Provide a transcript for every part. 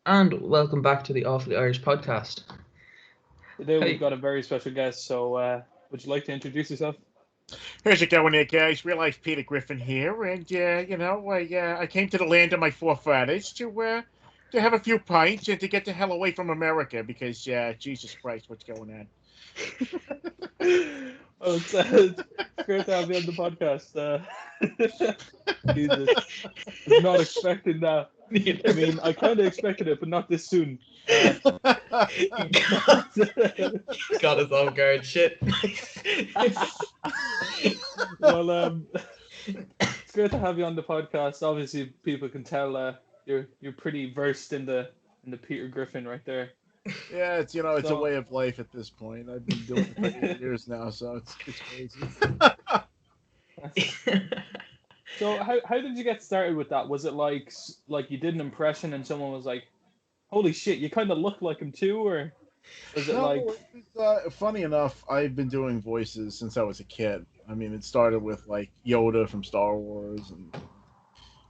and welcome back to the Awfully Irish podcast. Today we've Hey, got a very special guest, so would you like to introduce yourself? How's it going there, guys? Real Life Peter Griffin here, and I came to the land of my forefathers to have a few pints and to get the hell away from America because Jesus Christ, what's going on? Oh, it's great to have you on the podcast. Jesus, was not expecting that. I mean, I kind of expected it, but not this soon. got us off guard. Shit. Well, it's great to have you on the podcast. Obviously, people can tell you're pretty versed in the Peter Griffin right there. Yeah, it's a So, way of life at this point. I've been doing it for 8 years now, so it's crazy. so how did you get started with that? Was it like you did an impression and someone was like, "Holy shit, you kind of look like him too," or was it No, like, funny enough, I've been doing voices since I was a kid. I mean, it started with like Yoda from Star Wars, and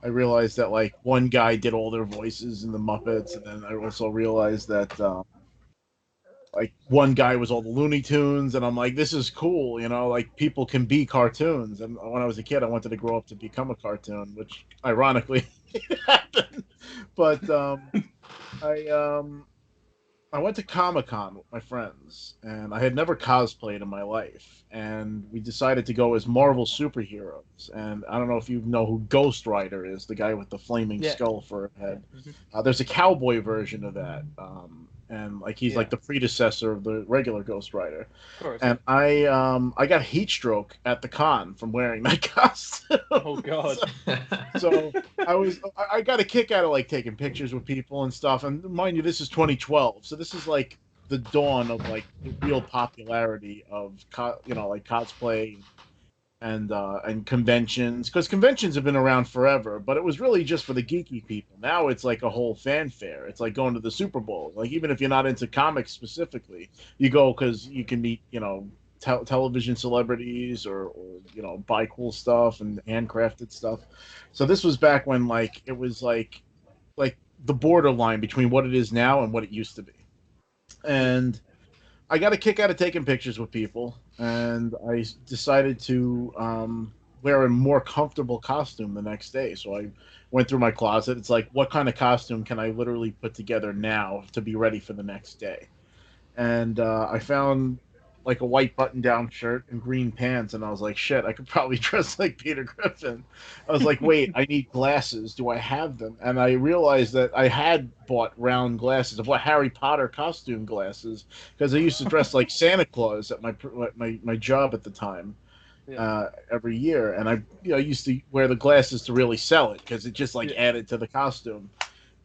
I realized that like one guy did all their voices in the Muppets, and then I also realized that like one guy was all the Looney Tunes, and I'm like, this is cool, like people can be cartoons. And when I was a kid, I wanted to grow up to become a cartoon, which ironically happened. But I I went to Comic-Con with my friends, and I had never cosplayed in my life. And we decided to go as Marvel superheroes. And I don't know if you know who Ghost Rider is, the guy with the flaming yeah, skull for a yeah, head. There's a cowboy version of that, and like he's yeah, like the predecessor of the regular Ghost Rider. of course, yeah. And I got heat stroke at the con from wearing that costume. Oh God, So I got a kick out of like taking pictures with people and stuff. And mind you, this is 2012, so this is like the dawn of like the real popularity of like cosplay and conventions, because conventions have been around forever, but it was really just for the geeky people. Now it's like a whole fanfare. It's like going to the Super Bowl. Like even if you're not into comics specifically, you go because you can meet television celebrities or buy cool stuff and handcrafted stuff. So this was back when like it was like the borderline between what it is now and what it used to be. yeah, And I got a kick out of taking pictures with people, and I decided to wear a more comfortable costume the next day. So I went through my closet. It's like, what kind of costume can I literally put together now to be ready for the next day? And I found like a white button-down shirt and green pants, and I was like, shit, I could probably dress like Peter Griffin. I was like, wait, I need glasses. Do I have them? And I realized that I had bought round glasses. I bought Harry Potter costume glasses because I used to dress like Santa Claus at my job at the time. yeah, Every year, and I used to wear the glasses to really sell it because it just like yeah, added to the costume.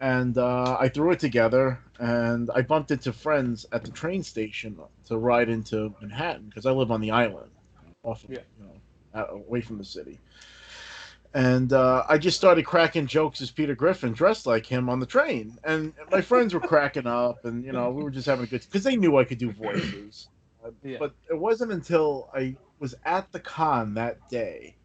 And I threw it together, and I bumped into friends at the train station to ride into Manhattan because I live on the island, off of yeah. away from the city. And I just started cracking jokes as Peter Griffin, dressed like him on the train, and my friends were cracking up, and we were just having a good because they knew I could do voices. Yeah. But it wasn't until I was at the con that day,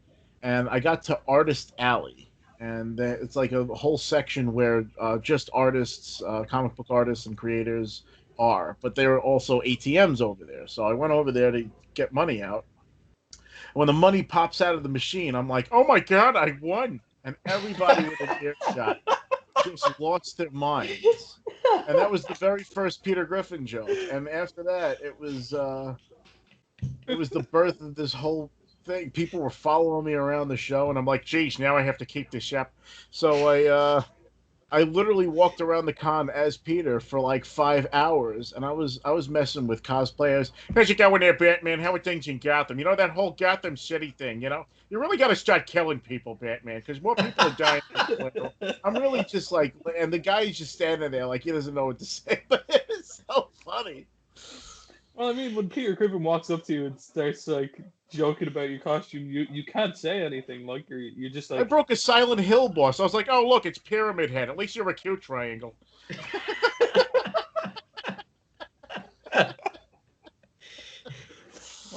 and I got to Artist Alley, and it's like a whole section where just artists, comic book artists and creators are, but there are also ATMs over there. So I went over there to get money out. When the money pops out of the machine, I'm like, "Oh my god, I won!" And everybody within earshot just lost their minds. And that was the very first Peter Griffin joke. And after that, it was the birth of this whole thing. People were following me around the show, and I'm like, "Geez, now I have to keep this up." So I literally walked around the con as Peter for like 5 hours, and I was messing with cosplayers. How's it going there, Batman? How are things in Gotham? You know that whole Gotham City thing. You really got to start killing people, Batman, because more people are dying. I'm really just like, and the guy's just standing there like he doesn't know what to say, but it's so funny. Well, I mean, when Peter Griffin walks up to you and starts like joking about your costume, you can't say anything. Like you're just I like, broke a Silent Hill boss. I was like, oh look, it's Pyramid Head. At least you're a cute triangle.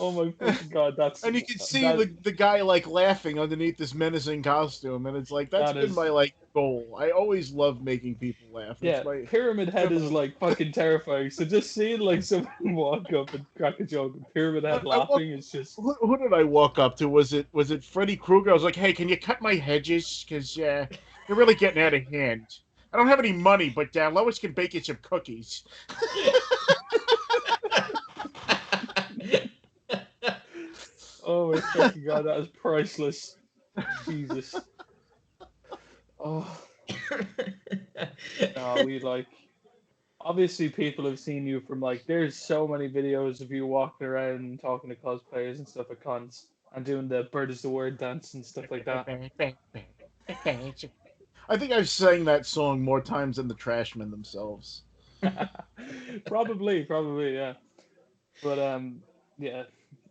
Oh my fucking god, that's And you can see that, the guy like laughing underneath this menacing costume, and it's like that's that been is my like goal. I always love making people laugh. yeah. It's my Pyramid Head is like fucking terrifying. So just seeing like someone walk up and crack a joke and Pyramid Head I walk, laughing is just who did I walk up to? Was it Freddy Krueger? I was like, hey, can you cut my hedges? Because they're really getting out of hand. I don't have any money, but Lois can bake you some cookies. oh my fucking god, that is priceless. Jesus. Oh, no, we like. Obviously, people have seen you from like. There's so many videos of you walking around and talking to cosplayers and stuff at cons and doing the bird is the word dance and stuff like that. I think I've sang that song more times than the Trashmen themselves. Probably, yeah. But yeah,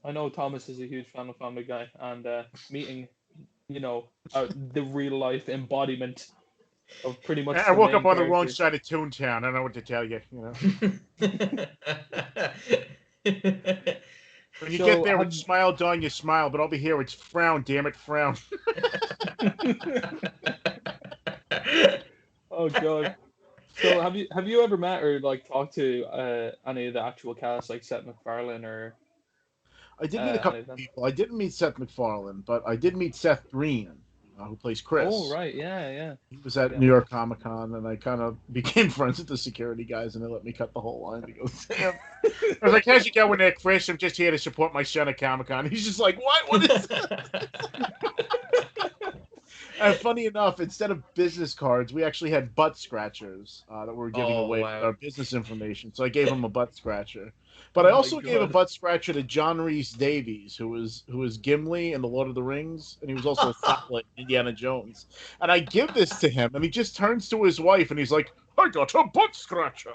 I know Thomas is a huge fan of Family Guy, and meeting, the real life embodiment of pretty much I the woke up main on the wrong character. side of Toontown. I don't know what to tell you. When you So get there, it's smile, Dawn, you smile, but over here, it's frown, damn it, frown. Oh god. So have you ever met or like talked to any of the actual cast like Seth MacFarlane or I did meet a any couple of of them? people. I didn't meet Seth MacFarlane, but I did meet Seth Green, who plays Oh Chris. right, yeah. He was at Yeah. New York Comic Con, and I kind of became friends with the security guys, and they let me cut the whole line to go see him. I was like, how's it going there, Chris? I'm just here to support my son at Comic Con. He's just like, what? What is that? And funny enough, instead of business cards, we actually had butt scratchers that we were giving Oh, away with wow. our business information. So I gave him a butt scratcher. But Oh I my also gave a God. butt scratcher to John Rhys Davies, who was Gimli in The Lord of the Rings, and he was also Fowler in Indiana Jones. And I give this to him, and he just turns to his wife, and he's like, I got a butt scratcher.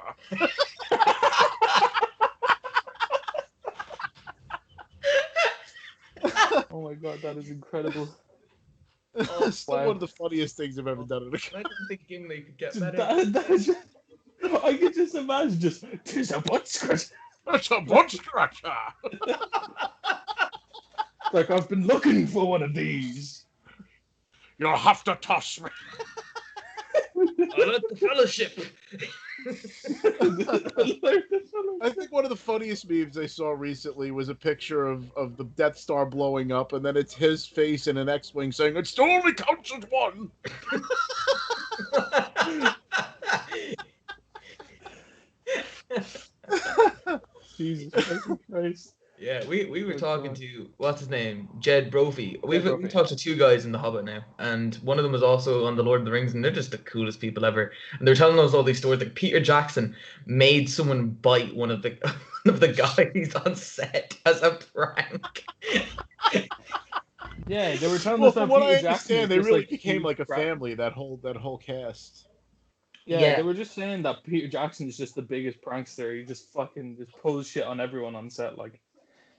Oh my god, that is incredible. Oh, Still wow. one of the funniest things I've ever done in a I didn't think Gimli could get Just better. that is I could just imagine tis a butt scratch. It's a butt scratcher. Like I've been looking for one of these. You'll have to toss me. I like the fellowship. I think one of the funniest memes I saw recently was a picture of the Death Star blowing up, and then it's his face in an X-wing saying, "It still only counts as one." Jesus fucking Christ. Yeah, we were Oh, talking God. to what's his name, Jed Brophy. We Brophy, talked to two guys in The Hobbit now, and one of them was also on The Lord of the Rings, and they're just the coolest people ever. And they're telling us all these stories. Like Peter Jackson made someone bite one of the one of the guys on set as a prank. Yeah, they were telling Well, us from that what I Peter Jackson understand, is they just really like became huge like a crap. family. That whole cast. Yeah, Yeah. they were just saying that Peter Jackson is just the biggest prankster. He just fucking just pulls shit on everyone on set. Like,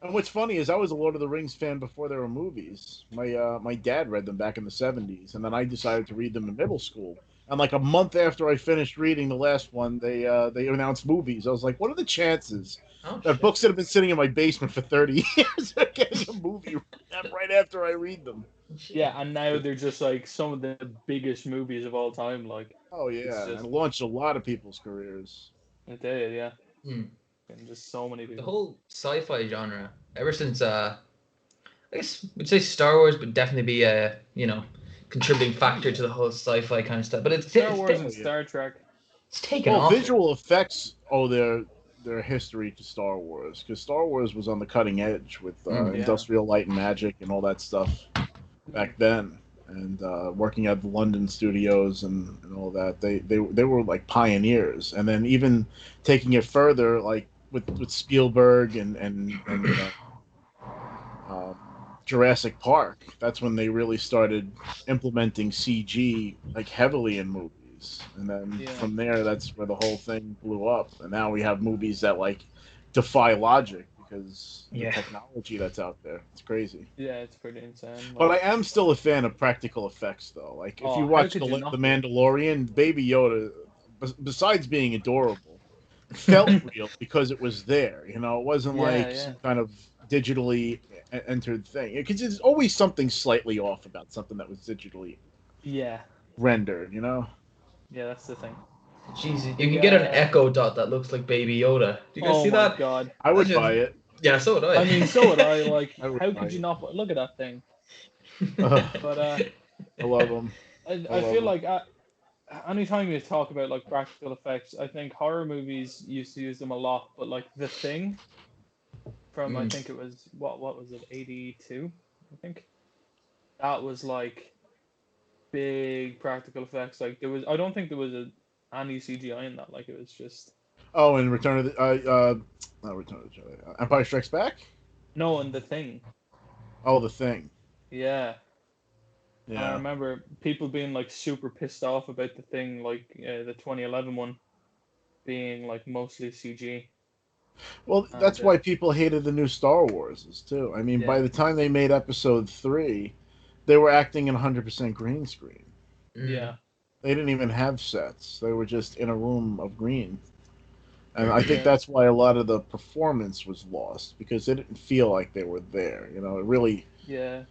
And what's funny is I was a Lord of the Rings fan before there were movies. My dad read them back in the '70s, and then I decided to read them in middle school. And like a month after I finished reading the last one, they announced movies. I was like, what are the chances Oh that shit. books that have been sitting in my basement for 30 years are getting a movie right after I read them? yeah, and now they're just like some of the biggest movies of all time. Like, Oh it's yeah, just and launched a lot of people's careers. I tell you, yeah, Hmm. and just so many The people. whole sci-fi genre, ever since I guess we'd say Star Wars would definitely be a contributing factor to the whole sci-fi kind of stuff. But Star Wars Oh, and yeah. Star Trek. it's taken Well, off. visual effects owe their history to Star Wars, because Star Wars was on the cutting edge with Mm. Yeah. Industrial Light and Magic and all that stuff back then. And working at the London studios and all that, they were like pioneers. And then even taking it further, like with Spielberg and Jurassic Park, that's when they really started implementing CG like heavily in movies. And then Yeah. from there, that's where the whole thing blew up. And now we have movies that like defy logic because the Yeah. technology that's out there. It's crazy. Yeah, it's pretty insane. But I Like, am still a fan of practical effects, though. Like if oh, you how watch could you not the be? Mandalorian, Baby Yoda, besides being adorable, felt real because it was there. You know, it wasn't Yeah, like yeah. some kind of digitally entered thing, because there's always something slightly off about something that was digitally Yeah, rendered, you know. yeah, that's the thing. Jeez, you The can get an Echo Dot that looks like Baby Yoda. Do you guys oh see my that? god. I That's would just buy it. yeah, so would I. I mean, so would I. Like, I would how buy could you it. not look at that thing? But I love them. I I love feel them. like anytime you talk about like practical effects, I think horror movies used to use them a lot. But like The Thing from I Mm. think it was what was it 82? I think that was like big practical effects. Like there was I don't think there was any CGI in that. Like it was just Oh, and Return of the not Return of the Jedi. Empire Strikes Back. no, and The Thing. Oh, The Thing. Yeah. And I Yeah. remember people being like super pissed off about The Thing, like the 2011 one being like mostly CG. Well, And that's why people hated the new Star Warses too. I mean, by yeah, the time they made Episode 3, they were acting in 100% green screen. yeah, Mm. They didn't even have sets. They were just in a room of green. And I think yeah, that's why a lot of the performance was lost, because they didn't feel like they were there. You know, it really, yeah,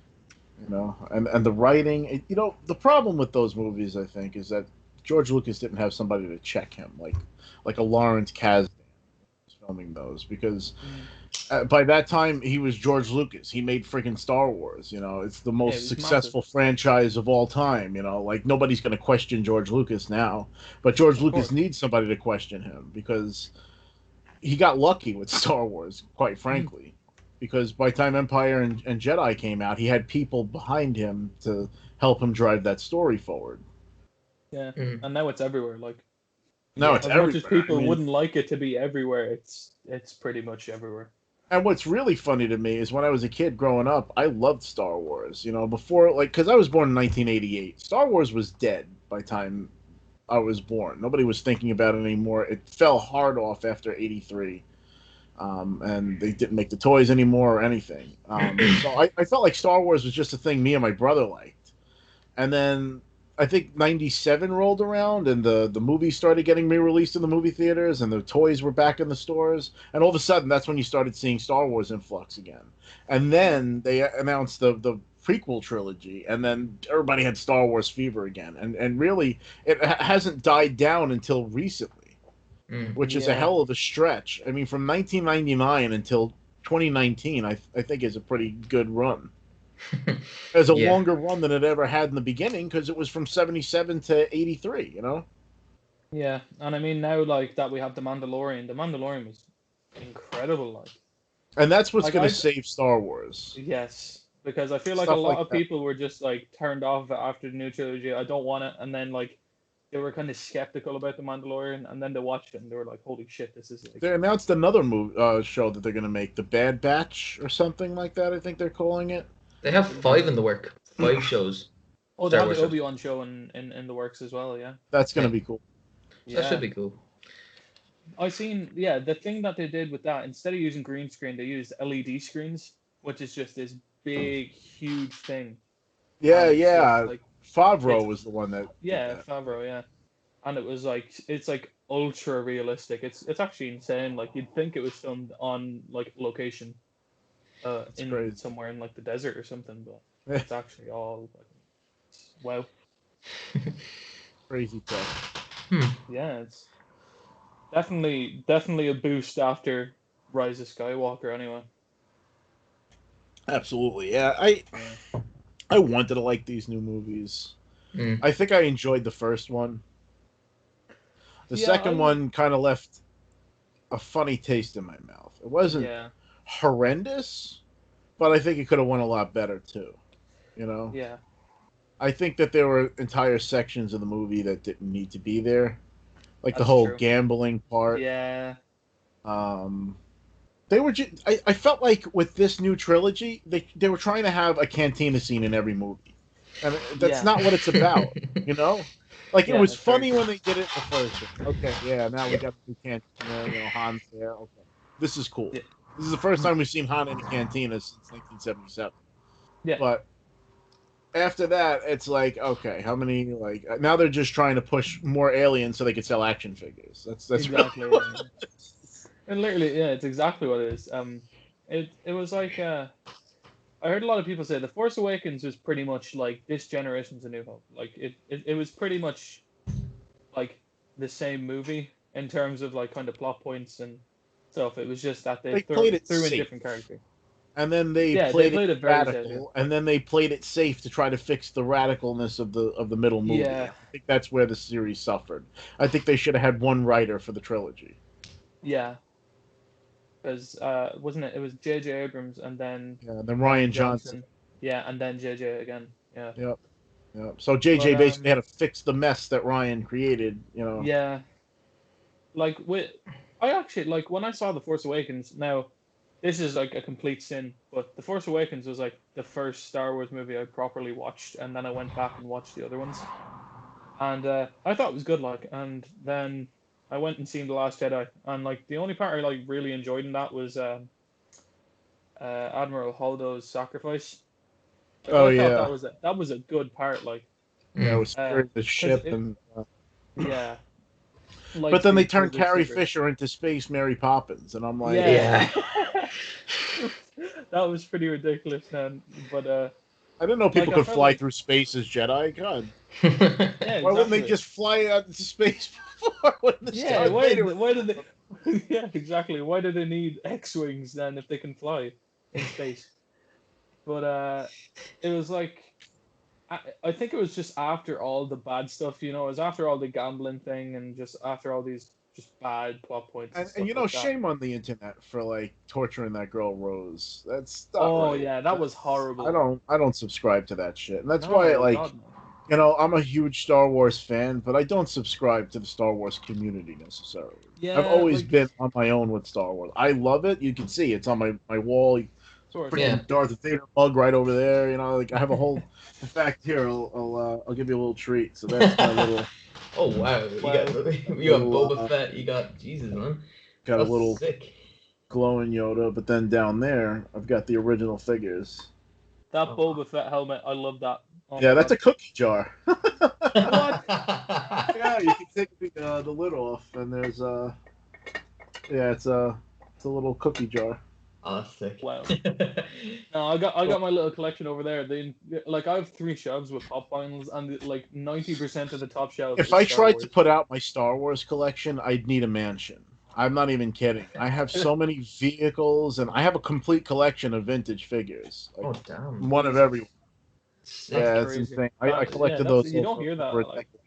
and the writing. The problem with those movies, I think, is that George Lucas didn't have somebody to check him, like a Lawrence Kasdan was filming those, because mm, by that time he was George Lucas. He made freaking Star Wars. It's the yeah. It most was massive, successful franchise of all time. Like nobody's going to question George Lucas now, but George of Lucas course. needs somebody to question him, because he got lucky with Star Wars, quite Mm, frankly, because by the time Empire and Jedi came out, he had people behind him to help him drive that story forward. yeah, Mm. and now it's everywhere. Like Now Yeah. it's as much as everywhere. I people mean, wouldn't like it to be everywhere, it's pretty much everywhere. and what's really funny to me is when I was a kid growing up, I loved Star Wars. Before, like, because I was born in 1988. Star Wars was dead by the time I was born. Nobody was thinking about it anymore. It fell hard off after 83. And they didn't make the toys anymore or anything. So I felt like Star Wars was just a thing me and my brother liked. And then I think 97 rolled around, and the movies started getting re-released in the movie theaters, and the toys were back in the stores. And all of a sudden, that's when you started seeing Star Wars influx again. And Yeah, then they announced the prequel trilogy, and then everybody had Star Wars fever again. And really, it hasn't died down until recently, Mm. which is a yeah, hell of a stretch. I mean, from 1999 until 2019, I think is a pretty good run. It's a Yeah. longer run than it ever had in the beginning, because it was from 77 to 83, yeah. And I mean now like that we have the Mandalorian. The Mandalorian was incredible. And that's what's Like going to I save Star Wars. yes, because I feel like a Stuff lot like of that. people were just like turned off after the new trilogy. I don't want it, and then like they were kind of skeptical about the Mandalorian, and then they watched it and they were like, "Holy shit, this is like." They announced another show that they're going to make, The Bad Batch or something like that, I think they're calling it. They have 5 in the work. 5 shows. Oh, they Star have Wars the shows. Obi-Wan show in the works as well. Yeah, That's going to Okay. be cool. So that should yeah. be cool. I seen yeah the thing that they did with that instead of using green screen, they used LED screens, which is just this big, huge thing, Yeah, and it's just yeah. like Favreau it's was the one that did yeah, that. Favreau, yeah. And it was like it's like ultra realistic. It's actually insane. Like you'd think it was filmed on like location, It's in crazy. somewhere in like the desert or something, but it's actually all like wow. Crazy tech. Hmm. Yeah, it's definitely a boost after Rise of Skywalker. Anyway, Absolutely. Yeah, I yeah, I wanted to like these new movies. Mm. I think I enjoyed the first one. The yeah, second one kind of left a funny taste in my mouth. It wasn't yeah, horrendous, but I think it could have went a lot better too. You know, yeah. I think that there were entire sections of the movie that didn't need to be there, like the That's whole true. gambling part. Yeah, Um, they were. I felt like with this new trilogy, they were trying to have a cantina scene in every movie, and that's yeah, not what it's about. You know, like it yeah. was That's very funny true. when they did it the first one. Okay, yeah, now we Yeah. got the new cantina. Han's there. Okay, this is cool. Yeah, This is the first mm, time we've seen Han in a cantina since 1977. yeah, But after that, it's like, okay, how many? Like now they're just trying to push more aliens so they could sell action figures. That's really exactly. what. Yeah. And literally, yeah, it's exactly what it is. It was like I heard a lot of people say The Force Awakens was pretty much like this generation's A New Hope. Like it was pretty much like the same movie in terms of like kind of plot points and stuff. It was just that they They played it threw in safe, different characters. and then they Yeah, they played it played it very safe. radical, and then they played it safe to try to fix the radicalness of the middle movie. Yeah. I think that's where the series suffered. I think they should have had one writer for the trilogy. Yeah, because wasn't it? It was J.J. Abrams and then Yeah, then Ryan Johnson. Yeah, and then J.J. again. Yeah. Yep. Yep. So JJ But basically had to fix the mess that Ryan created. yeah, like I actually like when I saw The Force Awakens. Now, this is like a complete sin, but The Force Awakens was like the first Star Wars movie I properly watched, and then I went back and watched the other ones, and I thought it was good. Like, and then I went and seen The Last Jedi, and like the only part I like really enjoyed in that was Admiral Holdo's sacrifice. Like, Oh I thought yeah, that was a good part. Like, yeah, it was uh, the ship it, and. yeah, But then they Lightspeed turned Carrie Troopers. Fisher into Space Mary Poppins, and I'm like, Yeah. Yeah. That was pretty ridiculous, man. But I didn't know people like I could felt fly like through space as Jedi. God, yeah, why wouldn't they exactly. just fly out into space before when the Yeah, Darth Vader? why did they yeah, exactly. Why do they need X-wings then if they can fly in space? But it was like I think it was just after all the bad stuff, you know, it was after all the gambling thing and just after all these just bad plot points and And stuff like that. shame on the internet for like torturing that girl Rose. That's not Oh right. yeah, that was I horrible. don't subscribe to that shit, and that's why No, like God no. I'm a huge Star Wars fan, but I don't subscribe to the Star Wars community necessarily. I've Yeah, always like been on my own with Star Wars. I love it. You can see it's on my wall. sort of. Yeah. Freaking Darth Vader mug right over there. Like I have a whole. In fact, here I'll give you a little treat. So that's my little Oh wow, Wow. you got little Boba Fett, you got Jesus, man. got a That's little sick. glowing Yoda, but then down there I've got the original figures. That Oh. Boba Fett helmet, I love that. Oh Yeah, my that's a god. cookie jar. What? Yeah, you can take the lid off, and there's yeah, it's a little cookie jar. Oh, that's sick. Wow. No, I got my little collection over there. Like I have 3 shelves with pop vinyls, and like 90% of the top shelf If is I Star tried to Wars. put out my Star Wars collection, I'd need a mansion. I'm not even kidding. I have so many vehicles, and I have a complete collection of vintage figures. Oh Like damn. one of Jesus. every. That's Sick. Yeah, it's crazy. insane. I Yeah, collected that's those you don't over, hear over a that like decade.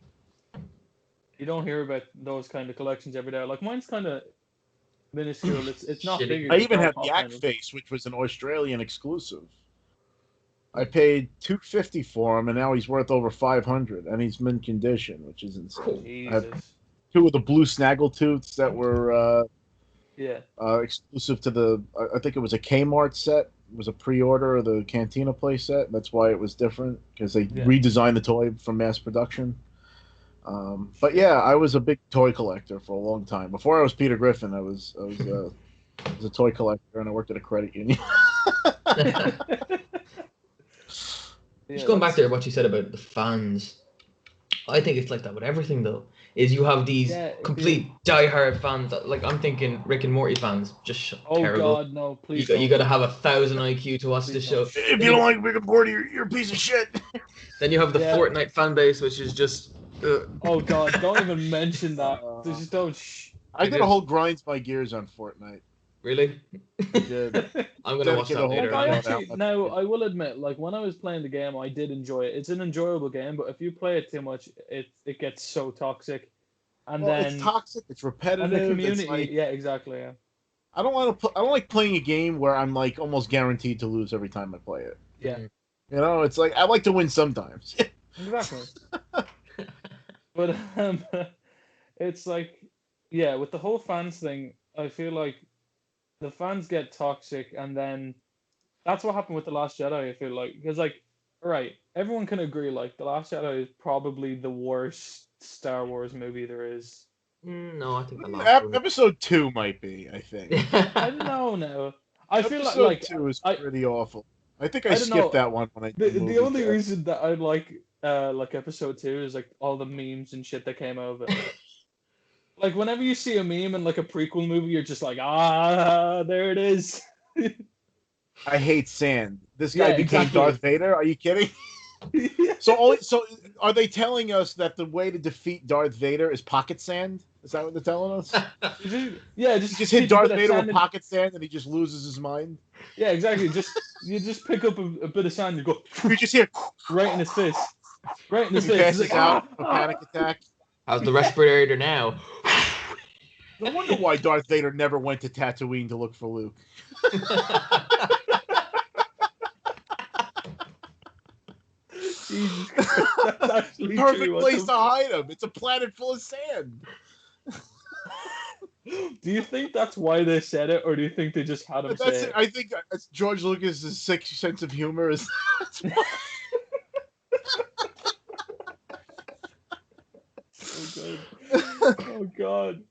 you don't hear about those kind of collections every day. Like mine's kind of minuscule. It's not big. Shitty. It's I just even all have pop Yak vinyls. Face, which was an Australian exclusive. I Hmm. paid $250 for him, and now he's worth over $500, and he's mint condition, which is insane. Cool. I have Jesus. 2 of the blue Snaggletooths that were Yeah. exclusive to I think it was a Kmart set. It was a pre-order of the Cantina play set. That's why it was different, because they Yeah. redesigned the toy for mass production. But yeah, I was a big toy collector for a long time. Before I was Peter Griffin, I was a toy collector, and I worked at a credit union. Just Yeah, going back that's to what you said about the fans, I think it's like that with everything though. Is you have these yeah. complete diehard fans that, like, I'm thinking Rick and Morty fans, just Oh terrible. God, no! You Please got don't. to have 1,000 IQ to watch this Please show. don't. If Then you you, don't like Rick and Morty, you're a piece of shit. then you have the Yeah. Fortnite fan base, which is just. Oh God, don't even mention that. Just don't. Shh. I did a just whole grinds my gears on Fortnite. really. I did. I'm gonna watch Dedicated that a whole later Like I on. video on how actually much now I did. I will admit, like when I was playing the game, I did enjoy it. It's an enjoyable game, but if you play it too much, it gets so toxic. And Well, it's then toxic. It's and the repetitive. It's community, like yeah, exactly, yeah, I don't want to. I don't like playing a game where I'm like almost guaranteed to lose every time I play it. yeah, Mm. It's like I like to win sometimes. exactly. But it's like, yeah, with the whole fans thing, I feel like the fans get toxic, and then that's what happened with The Last Jedi. I feel like because like, right, everyone can agree like The Last Jedi is probably the worst Star Wars movie there is. No, I think the last one. Episode 2 might be. I think I don't know now. I feel episode like 2 is I pretty awful. I think I I don't skipped know. that one when I The did the movie only cast. reason that I like episode 2 is like all the memes and shit that came out of it. Like whenever you see a meme in like a prequel movie, you're just like, ah, there it is. I hate sand. This Yeah, guy became exactly. Darth Vader. Are you kidding? Yeah. So are they telling us that the way to defeat Darth Vader is pocket sand? Is that what they're telling us? Yeah, You just just hit take a bit Darth of Vader with sand and pocket sand, and he just loses his mind. yeah, exactly. You just pick up a bit of sand and go You just hear right in his face, right in his he face. He's passes like, out ah, of a ah. panic attack. How's the respirator now? No wonder why Darth Vader never went to Tatooine to look for Luke. Jesus Christ, that's actually Perfect true. What place to the hide him. It's a planet full of sand. Do you think that's why they said it, or do you think they just had him That's say it. it? I think that's George Lucas's sixth sense of humor is. So good. Oh God.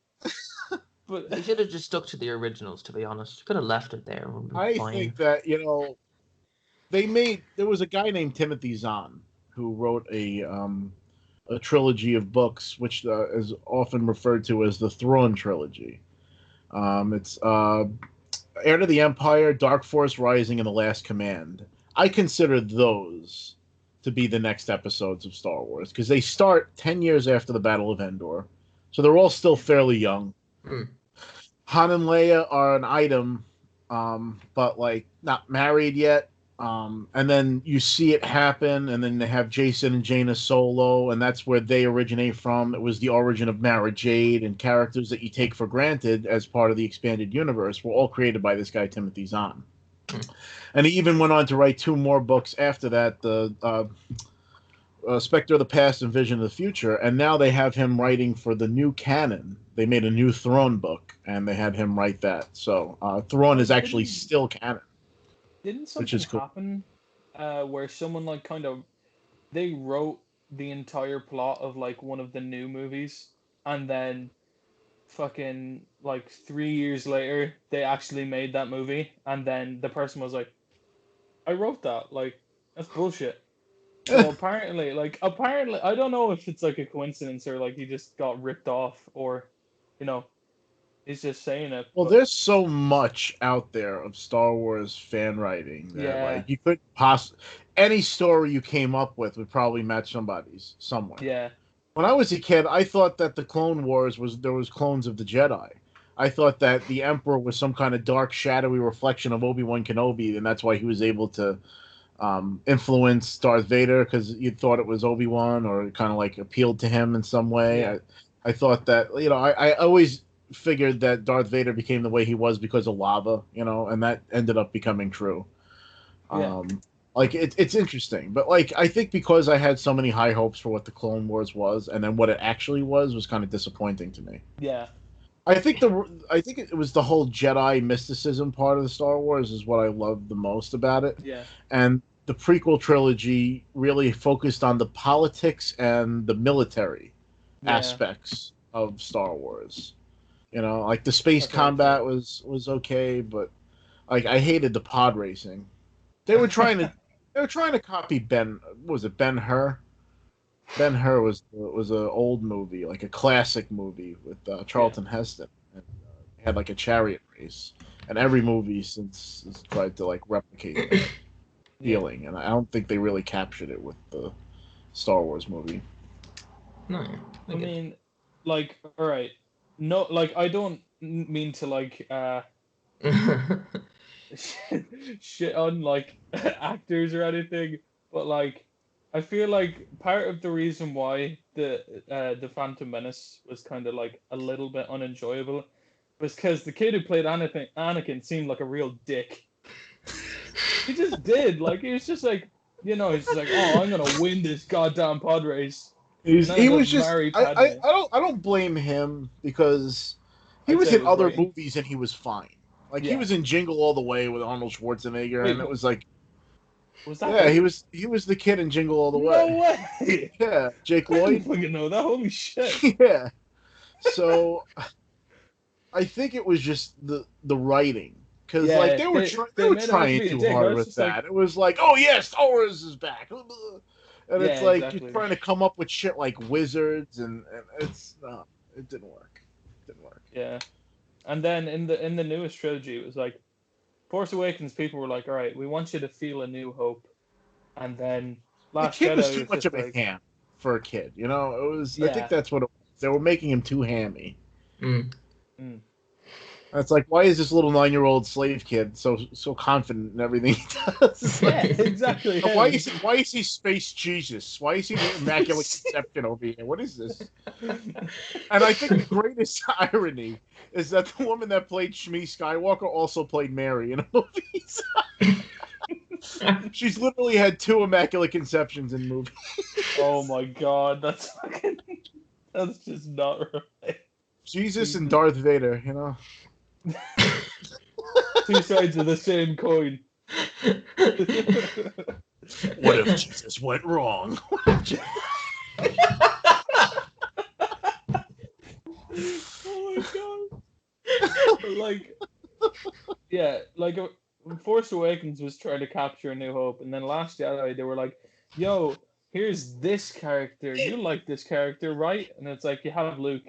But They should have just stuck to the originals, to be honest. Could have left it there. It would have been I fine. think that there was a guy named Timothy Zahn who wrote a trilogy of books, which is often referred to as the Thrawn trilogy. It's Heir to the Empire, Dark Force Rising, and The Last Command. I consider those to be the next episodes of Star Wars because they start 10 years after the Battle of Endor, so they're all still fairly young. Mm. Han and Leia are an item, but like not married yet. And then you see it happen, and then they have Jason and Jaina Solo, and that's where they originate from. It was the origin of Mara Jade, and characters that you take for granted as part of the expanded universe were all created by this guy Timothy Zahn. And he even went on to write 2 more books after that, the Spectre of the Past and Vision of the Future, and now they have him writing for the new canon. They made a new Thrawn book, and they had him write that. So Thrawn is actually still canon. didn't Which something is cool. happen where someone like kind of they wrote the entire plot of like one of the new movies, and then fucking like 3 years later they actually made that movie, and then the person was like, I wrote that, like that's bullshit. So apparently I don't know if it's like a coincidence or like he just got ripped off, or you know he's just saying it, Well, but there's so much out there of Star Wars fan writing that yeah, like you could any story you came up with would probably match somebody's somewhere. yeah, When I was a kid, I thought that the Clone Wars there was clones of the Jedi. I thought that the Emperor was some kind of dark, shadowy reflection of Obi-Wan Kenobi, and that's why he was able to influence Darth Vader because you thought it was Obi-Wan, or it kind of like appealed to him in some way. yeah, I thought that, I always figured that Darth Vader became the way he was because of lava, and that ended up becoming true. yeah, Like it's interesting, but like I think because I had so many high hopes for what the Clone Wars was, and then what it actually was kind of disappointing to me. yeah, I think it was the whole Jedi mysticism part of the Star Wars is what I loved the most about it, yeah, and the prequel trilogy really focused on the politics and the military yeah. aspects of Star Wars. Like the space That's very combat true. was okay, but like I hated the pod racing. They were trying to they were trying to copy was it Ben Hur? Ben Hur was an old movie, like a classic movie with Yeah, Charlton Heston, and it had like a chariot race, and every movie since has tried to like replicate that yeah. feeling, and I don't think they really captured it with the Star Wars movie. No, I mean, like, all right, no, like I don't mean to like shit on like actors or anything, but like I feel like part of the reason why the Phantom Menace was kind of like a little bit unenjoyable was because the kid who played Anakin seemed like a real dick. He just did. Like he was just like, he's just like, oh, I'm gonna win this goddamn pod race, and then I'm He gonna was just marry Padme. I don't blame him because he I'd was say it in was other writing. movies and he was fine. Like he Yeah. was in Jingle All the Way with Arnold Schwarzenegger, Wait, and it was like, was that yeah, him? he was the kid in Jingle All the No Way. way! Yeah, Jake I didn't Lloyd. fucking know that. Holy shit! Yeah. So I think it was just the writing because like Yeah, they they were made him out to trying be a too dick. I hard was with just like, that. It was like, oh yeah, Star Wars is back, and yeah, it's like you're exactly. trying to come up with shit like wizards, and it's no, it didn't work. It didn't work. Yeah, and then in the newest trilogy, it was like Force Awakens, people were like, all right, we want you to feel a new hope, and then The Last kid was Jedi too was much just of a like, ham for a kid. You know, it was. I think yeah, that's what it was. They were making him too hammy. Mm. mm. It's like, why is this little 9-year-old slave kid so confident in everything he does? Yeah, exactly. Yeah, Why is he space Jesus? Why is he the Immaculate Conception over here? What is this? And I think the greatest irony is that the woman that played Shmi Skywalker also played Mary in movies. She's literally had 2 Immaculate Conceptions in movies. Oh my God, that's just not right. Jesus and Darth Vader, you know. Two sides of the same coin. What if Jesus went wrong? Oh my God. Like, yeah, like Force Awakens was trying to capture A New Hope, and then Last Jedi, they were like, yo, here's this character. You like this character, right? And it's like, you have Luke.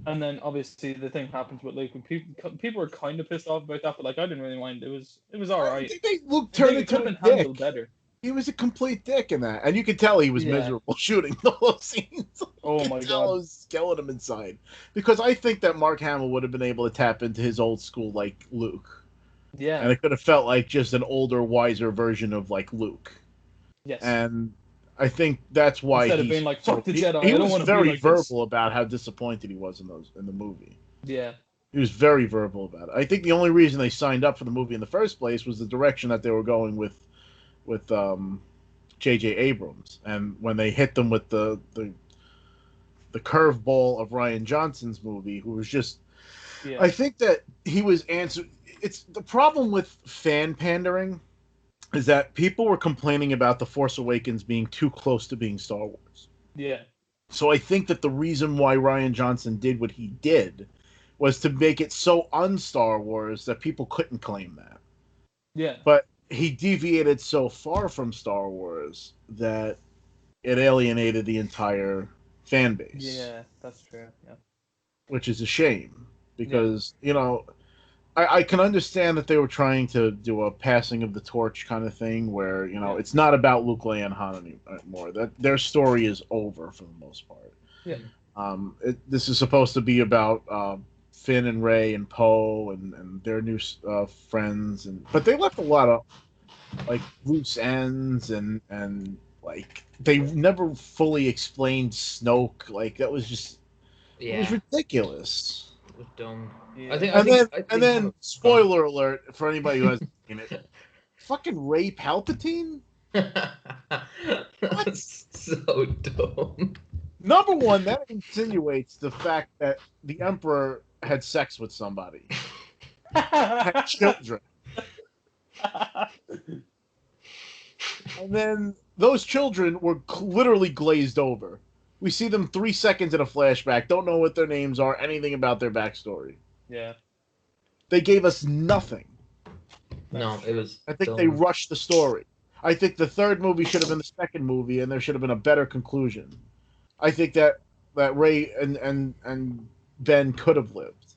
And then obviously the thing happens with Luke, and people were kind of pissed off about that, but like I didn't really mind. It was all right. Luke I turned think it could into have a been handled dick. better. He was a complete dick in that, and you could tell he was Yeah. miserable shooting those scenes. Oh you my could tell God. it was skeleton inside, because I think that Mark Hamill would have been able to tap into his old school like Luke, Yeah. and it could have felt like just an older, wiser version of like Luke. Yes. And I think that's why Instead of being like, fuck the Jedi, he I don't was want to be very like verbal about how disappointed he was in the movie. this. Yeah. He was very verbal about it. I think the only reason they signed up for the movie in the first place was the direction that they were going with J.J. Abrams, and when they hit them with the curveball of Rian Johnson's movie, who was just, Yeah. I think that he was answering. It's the problem with fan pandering is that people were complaining about The Force Awakens being too close to being Star Wars. Yeah. So I think that the reason why Rian Johnson did what he did was to make it so un-Star Wars that people couldn't claim that. Yeah. But he deviated so far from Star Wars that it alienated the entire fan base. Yeah, that's true. Yeah. Which is a shame because, you know, I can understand that they were trying to do a passing of the torch kind of thing where, you know, it's not about Luke, Leia, and Han anymore. That their story is over for the most part. Yeah. This is supposed to be about Finn and Rey and Poe and their new friends, but they left a lot of like loose ends and like they never fully explained Snoke. Like that was just it was ridiculous. It was dumb. Yeah. And then spoiler alert for anybody who hasn't seen it. Fucking Rey Palpatine? That's so dumb. Number one, that insinuates the fact that the Emperor had sex with somebody. Had children. And then those children were literally glazed over. We see them 3 seconds in a flashback, don't know what their names are, anything about their backstory. Yeah. They gave us nothing. No, it was. I think dumb. they rushed the story. I think the third movie should have been the second movie, and there should have been a better conclusion. I think that Rey and Ben could have lived.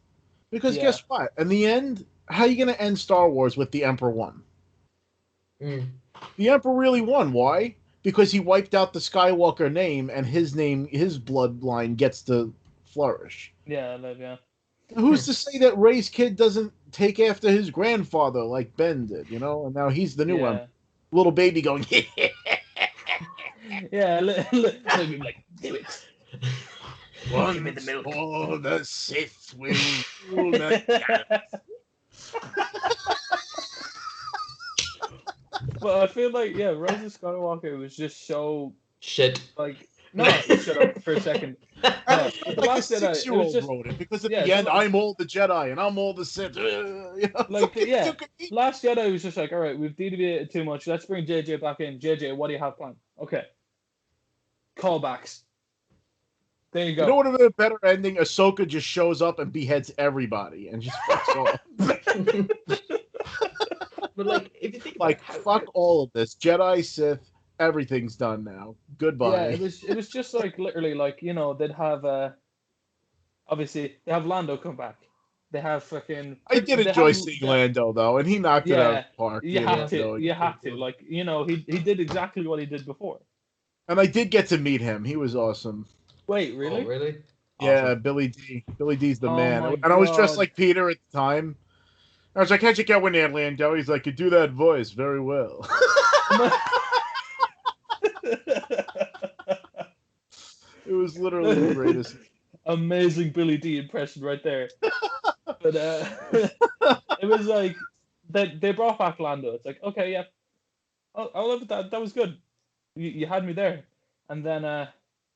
Because guess what? In the end, how are you going to end Star Wars with the Emperor won? The Emperor really won. Why? Because he wiped out the Skywalker name, and his bloodline gets to flourish. Yeah. Who's to say that Rey's kid doesn't take after his grandfather like Ben did, you know? And now he's the new one. Little baby going, yeah. Like, do it. Once more the Sith will rule the galaxy. But I feel like Rise of Skywalker was just so shit. like no, shut up for a second. No, like a 6-year-old wrote it because at the end I'm all the Jedi and I'm all the Sith. You know, like Last Jedi was just like, all right, we've deviated too much. Let's bring JJ back in. JJ, what do you have planned? Okay. Callbacks. There you go. You know what would have been a better ending? Ahsoka just shows up and beheads everybody and just fucks off. But like, if you think fuck all of this. Jedi, Sith, everything's done now. Goodbye. Yeah, it was just like literally like, you know, they'd have obviously they have Lando come back. They have fucking. I did They enjoy have. seeing Lando though, and he knocked it out of Yeah, the park. you You have to. know, You have to. Like, he did exactly what he did before. and I did get to meet him. He was awesome. Wait, Oh, really? really? Yeah, Awesome. Billy D. Billy D's the Oh man. my And I was dressed god. like Peter at the time. I was like, how'd you get in there, Lando? He's like, you do that voice very well. It was literally the greatest. Amazing Billy D impression right there. But it was like they brought back Lando. It's like, okay, yeah, I'll live with that. That was good. You had me there. And then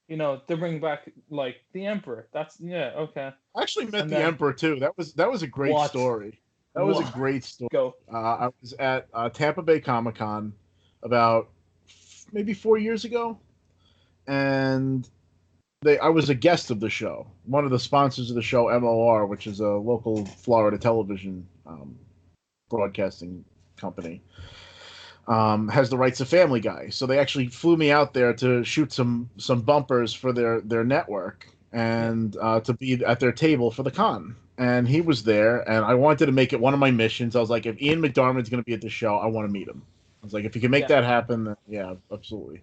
they bring back like the Emperor. That's yeah, okay. I actually met And the then Emperor too. That was a great what? story. That was a What? great story. Go. I was at Tampa Bay Comic Con about maybe 4 years ago, and I was a guest of the show. One of the sponsors of the show, MOR, which is a local Florida television broadcasting company, has the rights to Family Guy. So they actually flew me out there to shoot some bumpers for their network and to be at their table for the con. And he was there, and I wanted to make it one of my missions. I was like, if Ian McDiarmid's going to be at the show, I want to meet him. I was like, if you can make Yeah. that happen, then yeah, absolutely.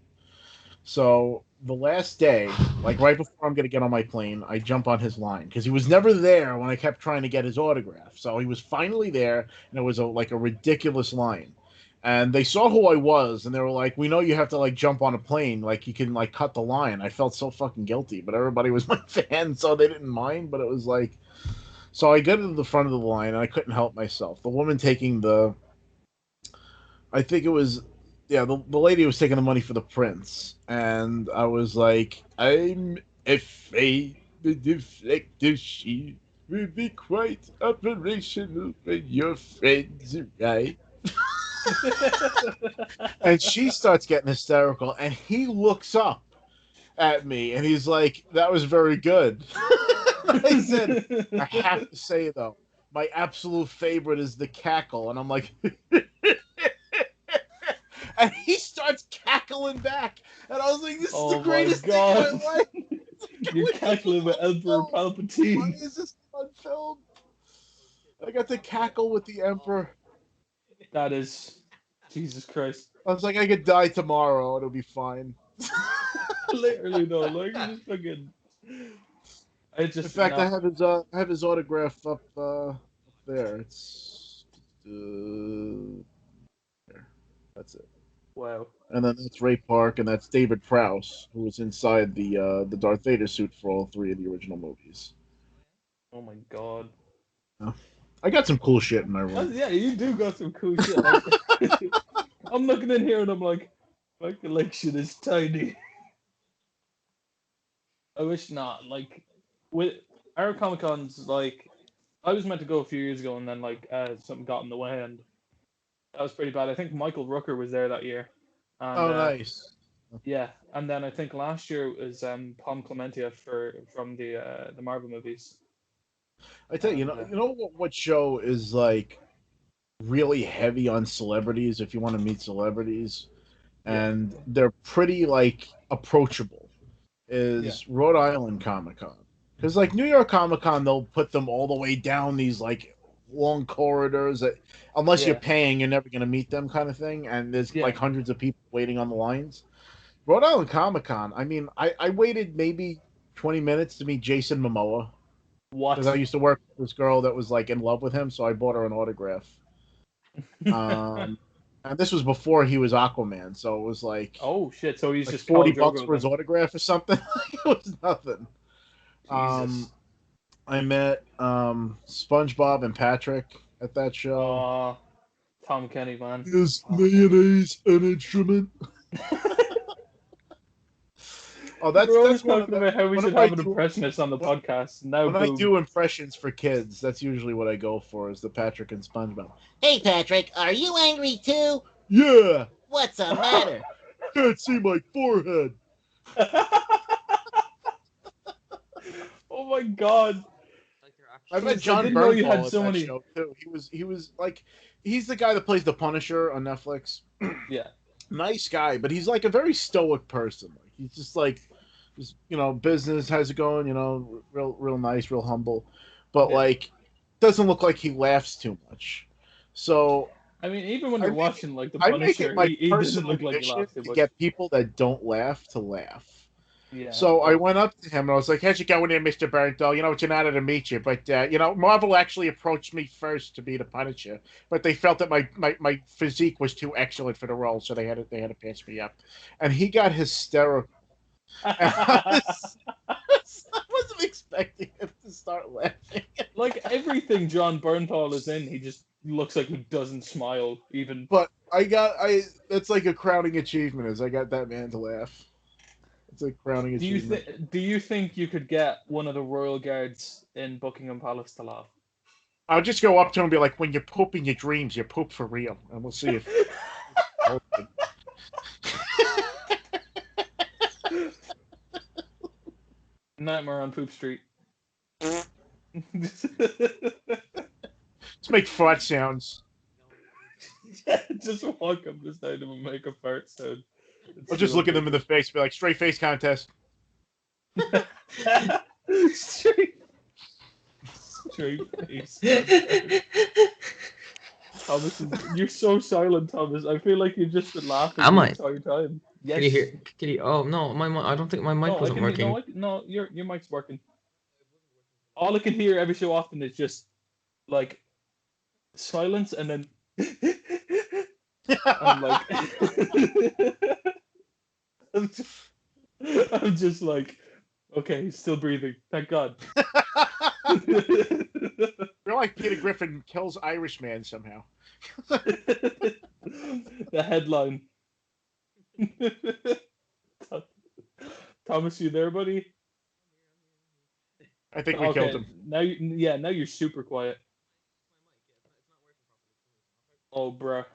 So the last day, like right before I'm going to get on my plane, I jump on his line because he was never there when I kept trying to get his autograph. So he was finally there, and it was like a ridiculous line. And they saw who I was, and they were like, "We know you have to like jump on a plane, like you can like cut the line." I felt so fucking guilty, but everybody was my fan, so they didn't mind. But it was like, so I got to the front of the line, and I couldn't help myself. The woman taking I think it was, yeah, the lady was taking the money for the prince, and I was like, I'm afraid the deflector sheet will be quite operational when your friends arrive. And she starts getting hysterical, and he looks up at me, and he's like, "That was very good." I said, "I have to say though, my absolute favorite is the cackle," and I'm like, and he starts cackling back, and I was like, "This is Oh the my greatest thing god. in my life." You're cackling with Emperor Why Palpatine. is this on film? I got to cackle with the Emperor. That is Jesus Christ. I was like, I could die tomorrow, it'll be fine. Literally though, like you just fucking. I In just fact, no. I have his autograph up there. It's there. That's it. Wow. And then that's Ray Park, and that's David Prowse, who was inside the Darth Vader suit for all three of the original movies. Oh my god. I got some cool shit in my room. Yeah, you do got some cool shit. Like, I'm looking in here and I'm like, my collection is tiny. I wish not. Like, with our Comic Cons, like, I was meant to go a few years ago and then, like, something got in the way and that was pretty bad. I think Michael Rooker was there that year. And, Oh, nice. yeah, and then I think last year was Palm Clementia from the Marvel movies. I tell you, And, you know what show is like really heavy on celebrities if you want to meet celebrities, yeah, and they're pretty like approachable. Is Rhode Island Comic Con. Because like New York Comic Con, they'll put them all the way down these like long corridors that, unless you're yeah, paying, you're never gonna meet them kind of thing. And there's yeah. like hundreds of people waiting on the lines. Rhode Island Comic Con. I mean, I waited maybe 20 minutes to meet Jason Momoa because I What? used to work with this girl that was like in love with him, so I bought her an autograph. Um, and this was before he was Aquaman, so it was Oh shit! So he's like just 40 Khal bucks Drogo for his then. autograph or something. It was nothing. Jesus. I met SpongeBob and Patrick at that show. Tom Kenny, man. Is mayonnaise an instrument? Oh, We're always that's one of talking about how we one should of my have an impressionist on the podcast. Now, when I boom. do impressions for kids. That's usually what I go for, is the Patrick and SpongeBob. Hey, Patrick, are you angry too? Yeah, What's the matter? can't see my forehead. Oh my god. I met I John didn't know you had Bernthal at so that many. show too. He was like, he's the guy that plays the Punisher on Netflix. Yeah. Nice guy, but he's like a very stoic person. Like he's just like, just, business, how's it going? Real nice, real humble. But Yeah. like doesn't look like he laughs too much. So I mean, even when I you're make watching like The I make it Punisher, my he doesn't personal look like he mission laughs too to much. get people that don't laugh to laugh. Yeah. So I well, went up to him and I was like, "How's it going there, Mr. Bernthal? You know, it's an honor to meet you. But Marvel actually approached me first to be the Punisher, but they felt that my physique was too excellent for the role, so they had to patch me up." And he got hysterical. And I wasn't expecting him to start laughing. like everything John Bernthal is in, he just looks like he doesn't smile even. But that's like a crowning achievement is I got that man to laugh. It's a crowning Do you achievement. think? Do you think you could get one of the royal guards in Buckingham Palace to laugh? I'll just go up to him and be like, "When you poop in your dreams, you poop for real," and we'll see if. Nightmare on Poop Street. Let's make fart sounds. Just walk up beside him and make a fart sound. I'll just look at them in the face, and be like, "Straight face contest." Straight face. Thomas, you're so silent, Thomas. I feel like you've just been laughing Am the I? entire time. Yes. Can you hear? Can you? Oh no, I don't think my mic No, I wasn't can working. no, your mic's working. All I can hear every so often is just like silence, and then I'm like, I'm just like, okay, he's still breathing. Thank God. Real Life Peter Griffin kills Irishman somehow. The headline. Thomas, you there, buddy? I think we killed him. Now you're super quiet. Oh, bruh.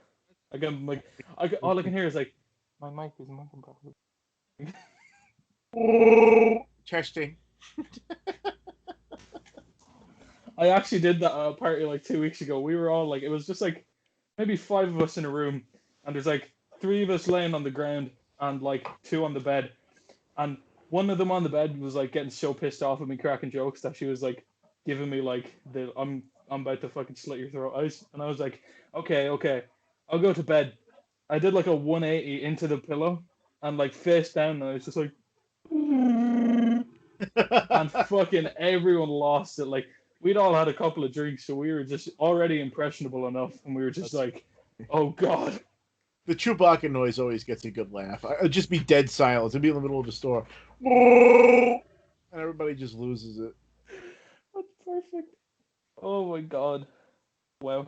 All I can hear is like, my mic isn't working properly. Testing. I actually did that at a party like 2 weeks ago. We were all like, it was just like maybe 5 of us in a room, and there's like 3 of us laying on the ground and like 2 on the bed, and one of them on the bed was like getting so pissed off at me cracking jokes that she was like giving me like the I'm about to fucking slit your throat eyes, and I was like, okay, I'll go to bed. I did like a 180 into the pillow and like face down, and I was just like, and fucking everyone lost it. Like, we'd all had a couple of drinks, so we were just already impressionable enough, and we were just like, oh God. The Chewbacca noise always gets a good laugh. It'd just be dead silence. It'd be in the middle of a store. And everybody just loses it. That's perfect. Oh my God. Wow.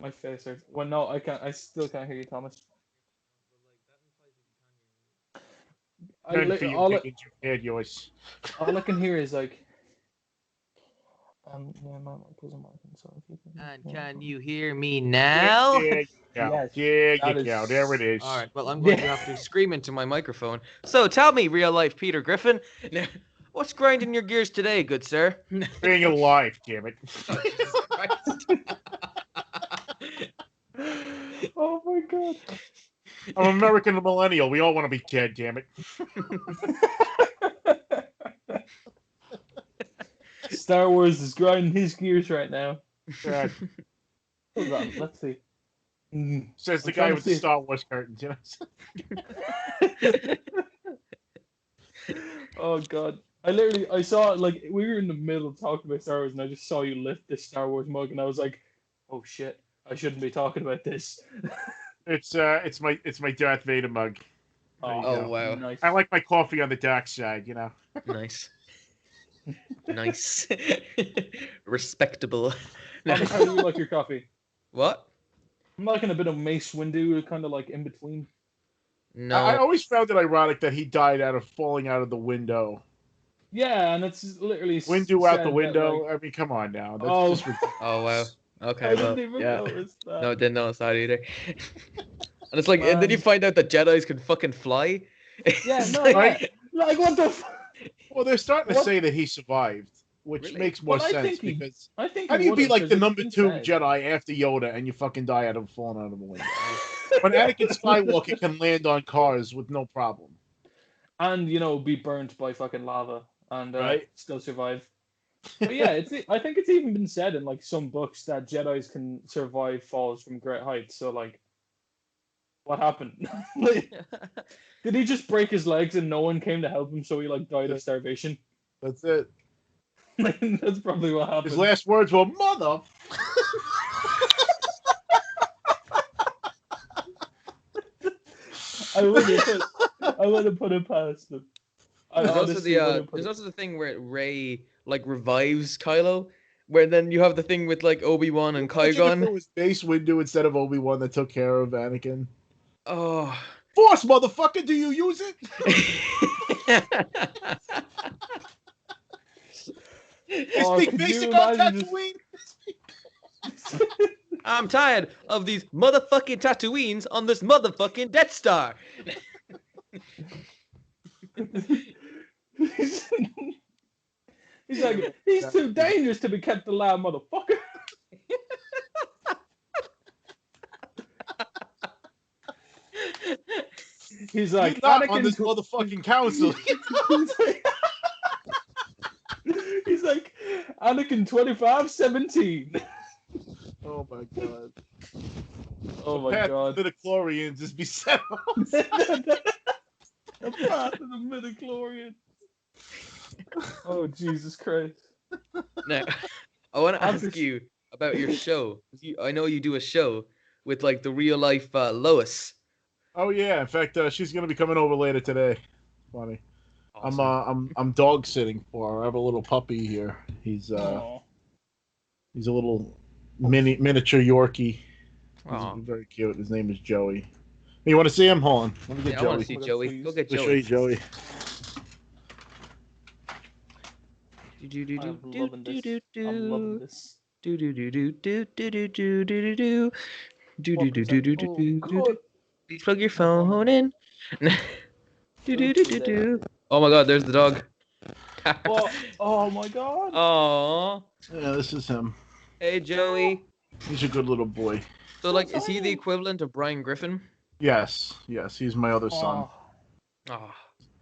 My face hurts. Well, no, I can't. I still can't hear you, Thomas. None for you, All Dickens, you had yours. I can hear is like, yeah, my mic isn't working, so if you can. And can you hear me now? There you go. Yes, There that you is- go. There it is. All right. Well, I'm going to have to scream into my microphone. So tell me, real life Peter Griffin, what's grinding your gears today, good sir? Being alive, damn it. Oh my God. I'm American millennial. We all want to be dead, damn it. Star Wars is grinding his gears right now. God. Hold on, let's see. Says the I'm guy trying to with the see. Star Wars curtains. You know? Oh God. I saw, like, we were in the middle of talking about Star Wars, and I just saw you lift this Star Wars mug, and I was like, oh shit, I shouldn't be talking about this. It's my Darth Vader mug. There you Oh go. wow. Nice. I like my coffee on the dark side, you know. Nice. Nice. Respectable. Thomas, how do you like your coffee? What? I'm liking a bit of Mace Windu, kind of like in between. No. I always found it ironic that he died out of falling out of the window. Yeah, and it's literally Window out said the that, window. like, I mean, come on now. That's Oh. just ridiculous. Oh wow. I Okay. Well, didn't even yeah. notice that. No, didn't notice that either. And it's like, and then you Man. find out that Jedi's can fucking fly. Yeah, It's no, like- yeah. Like, what the fuck? Well, they're starting to What? say that he survived, which Really? makes more Well, I sense think he- because I think how he do you be would've, like 'cause the it's number been 2 said. Jedi after Yoda and you fucking die out of falling out of a window? When Anakin Skywalker can land on cars with no problem. And, be burnt by fucking lava and Right. still survive. But yeah, I think it's even been said in like some books that Jedi's can survive falls from great heights. So like, what happened? Like, did he just break his legs and no one came to help him, so he like died of starvation? That's it. Like, that's probably what happened. His last words were "mother." I wouldn't put it past him. There's also the thing where Rey like revives Kylo, where then you have the thing with like Obi-Wan and Imagine if Qui-Gon. it was Mace Windu instead of Obi-Wan that took care of Anakin. Oh. Force, motherfucker, do you use it? Speak basic on Tatooine. I'm tired of these motherfucking Tatooines on this motherfucking Death Star. He's like, he's too dangerous to be kept alive, motherfucker. He's like, not on this motherfucking council. He's like, Anakin 2517. Oh my god. Oh my god. The midichlorians is beset on. The path of the midichlorian. Oh, Jesus Christ. Now, I want to ask you about your show. I know you do a show with like the real life Lois. Oh yeah, in fact, she's gonna be coming over later today. Funny. Awesome. I'm dog sitting for her. I have a little puppy here. He's a little miniature Yorkie. He's very cute. His name is Joey. Hey, you want to see him? Hold on. Let me get Joey. I want to see Joey. Go get I'll Joey. show you Joey. I'm loving this. Please plug your phone in. Oh my god, there's the dog. Oh my god. Aww. Yeah, this is him. Hey Joey. He's a good little boy. So like, is he the equivalent of Brian Griffin? Yes, he's my other son. Oh.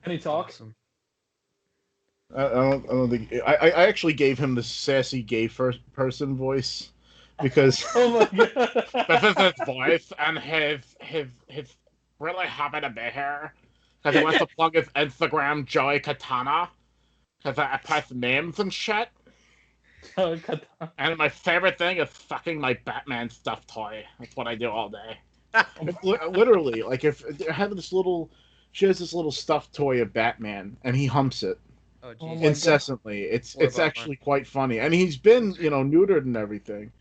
Can he talk? Awesome. I don't think I actually gave him the sassy gay person voice because Oh my god. this is his voice and his really happy to be here because he wants to plug his Instagram Joey Katana because I post memes and shit. Oh, Katana. And my favorite thing is fucking my Batman stuffed toy. That's what I do all day. Literally, like if I have this little, she has this little stuffed toy of Batman, and he humps it. Oh, Oh geez. my Incessantly. It's Batman. actually quite funny, and he's been neutered and everything.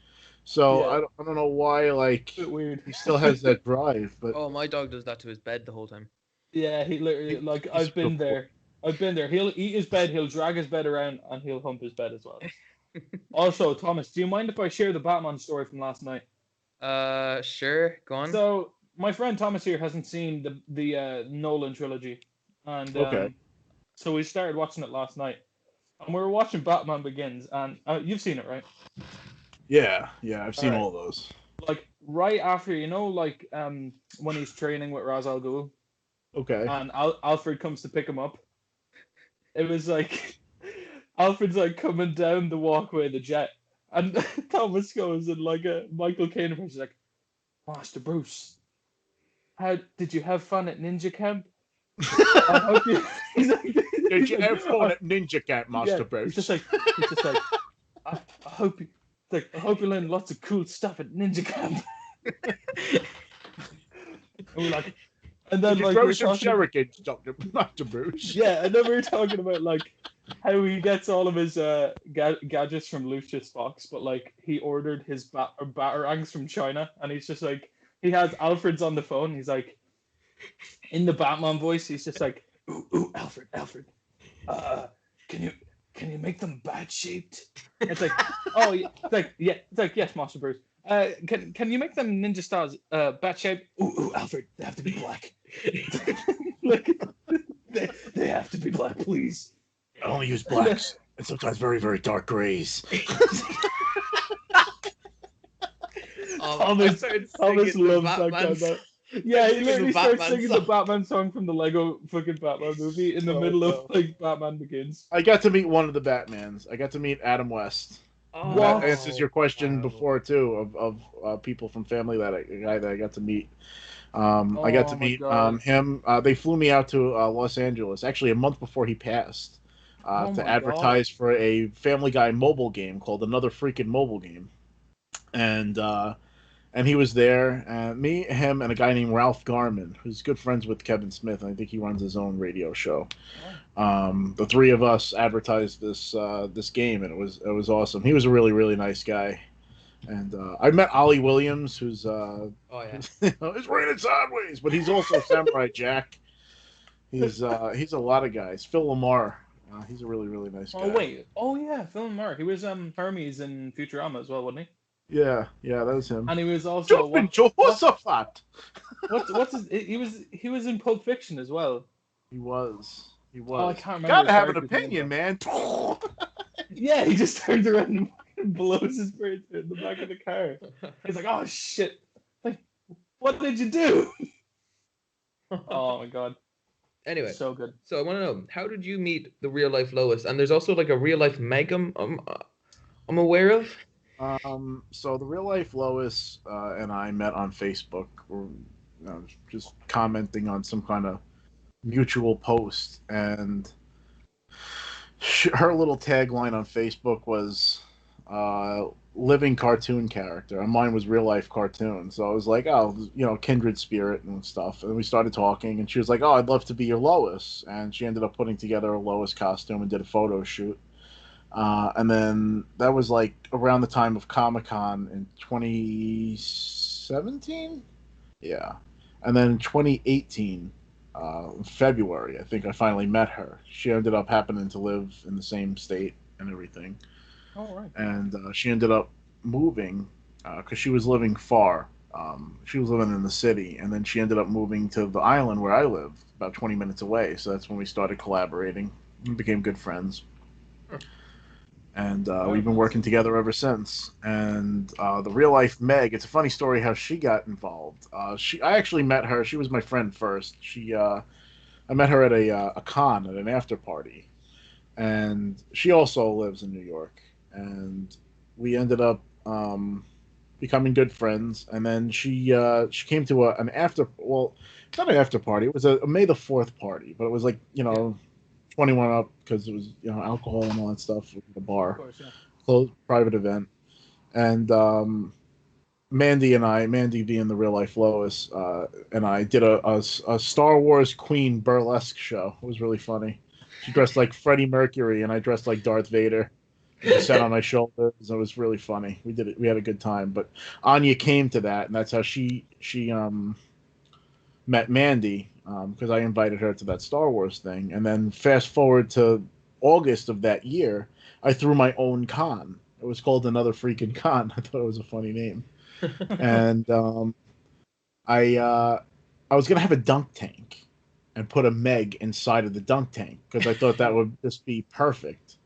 So Yeah. I don't know why like Bit weird. he still has that drive, but Oh, my dog does that to his bed the whole time. Yeah, he literally like He's I've been so there. I've been there. He'll eat his bed, he'll drag his bed around, and he'll hump his bed as well. Also, Thomas, do you mind if I share the Batman story from last night? Sure. Go on. So my friend Thomas here hasn't seen the Nolan trilogy, and Okay. so we started watching it last night, and we were watching Batman Begins, and you've seen it, right? yeah, I've seen Alright. all those. Like right after, like when he's training with Ra's al Ghul, Okay. and Alfred comes to pick him up. It was like Alfred's like coming down the walkway of the jet, and Thomas goes in like a Michael Caine impression, like, Master Bruce, how did you have fun at ninja camp? I hope you. He's like, Did you have fun at Ninja Camp, Master yeah, Bruce? he's just like, I hope you. Like, I hope you learn lots of cool stuff at ninja camp. And we're like, and then Did you like throw we're some talking. shurikens, Master Bruce? Yeah, and then we were talking about like how he gets all of his gadgets from Lucius Fox, but like he ordered his batarangs from China, and he's just like he has Alfred's on the phone. He's like in the Batman voice. He's just like, ooh, Alfred, can you make them bat shaped? It's like, oh yeah, it's like yes, Master Bruce. Can you make them ninja stars bat shaped? Ooh, Alfred, they have to be black. Like, they have to be black, please. I only use blacks and sometimes very, very dark grays. Thomas loves that kind of. Yeah, he Singing the literally starts Batman singing the song. Batman song from the Lego fucking Batman movie in the Oh, middle of no. like Batman Begins. I got to meet one of the Batmans. I got to meet Adam West. That answers Oh, your question wow. before too of people from family a guy that I got to meet. I got to Oh my meet god. him. They flew me out to Los Angeles actually a month before he passed Oh to my god. advertise for a Family Guy mobile game called Another Freaking Mobile Game, and he was there. Me, him, and a guy named Ralph Garman, who's good friends with Kevin Smith. And I think he runs his own radio show. Oh. The three of us advertised this game, and it was awesome. He was a really really nice guy, and I met Ollie Williams, who's Oh yeah. it's raining sideways, but he's also Samurai Jack. He's a lot of guys. Phil Lamar, he's a really really nice guy. Oh wait. Oh yeah, Phil Mark. He was Hermes in Futurama as well, wasn't he? Yeah, that was him. And he was also Josaphat. what's his he was in Pulp Fiction as well. He was. Oh, I can't remember. Gotta his have an character's name, opinion, though. man. Yeah, he just turns around and blows his brains in the back of the car. He's like, "Oh shit! Like, what did you do?" Oh my god, Anyway, so good. so I want to know, how did you meet the real life Lois? And there's also like a real life Meg I'm aware of. So the real life Lois and I met on Facebook. We're just commenting on some kind of mutual post, and her little tagline on Facebook was living cartoon character, and mine was real life cartoon. So I was like, oh, kindred spirit and stuff. And we started talking, and she was like, oh, I'd love to be your Lois. And she ended up putting together a Lois costume and did a photo shoot. And then that was like around the time of Comic-Con in 2017. Yeah. And then in 2018, February, I think I finally met her. She ended up happening to live in the same state and everything. All right. And she ended up moving because she was living far. She was living in the city, and then she ended up moving to the island where I live, about 20 minutes away. So that's when we started collaborating and became good friends. And we've been working together ever since. And the real life Meg, it's a funny story how she got involved. I actually met her. She was my friend first. I met her at a con at an after party, and she also lives in New York. And we ended up becoming good friends. And then she came to an after, well, it's not an after party. It was a May the 4th party, but it was like 21 up because it was alcohol and all that stuff at the bar. Of course, yeah. Closed private event. And Mandy being the real life Lois, and I did a Star Wars Queen burlesque show. It was really funny. She dressed like Freddie Mercury, and I dressed like Darth Vader. She sat on my shoulders. It was really funny. We did it. We had a good time. But Anya came to that, and that's how she met Mandy, because I invited her to that Star Wars thing. And then fast forward to August of that year, I threw my own con. It was called Another Freaking Con. I thought it was a funny name. And I was gonna have a dunk tank and put a Meg inside of the dunk tank because I thought that would just be perfect.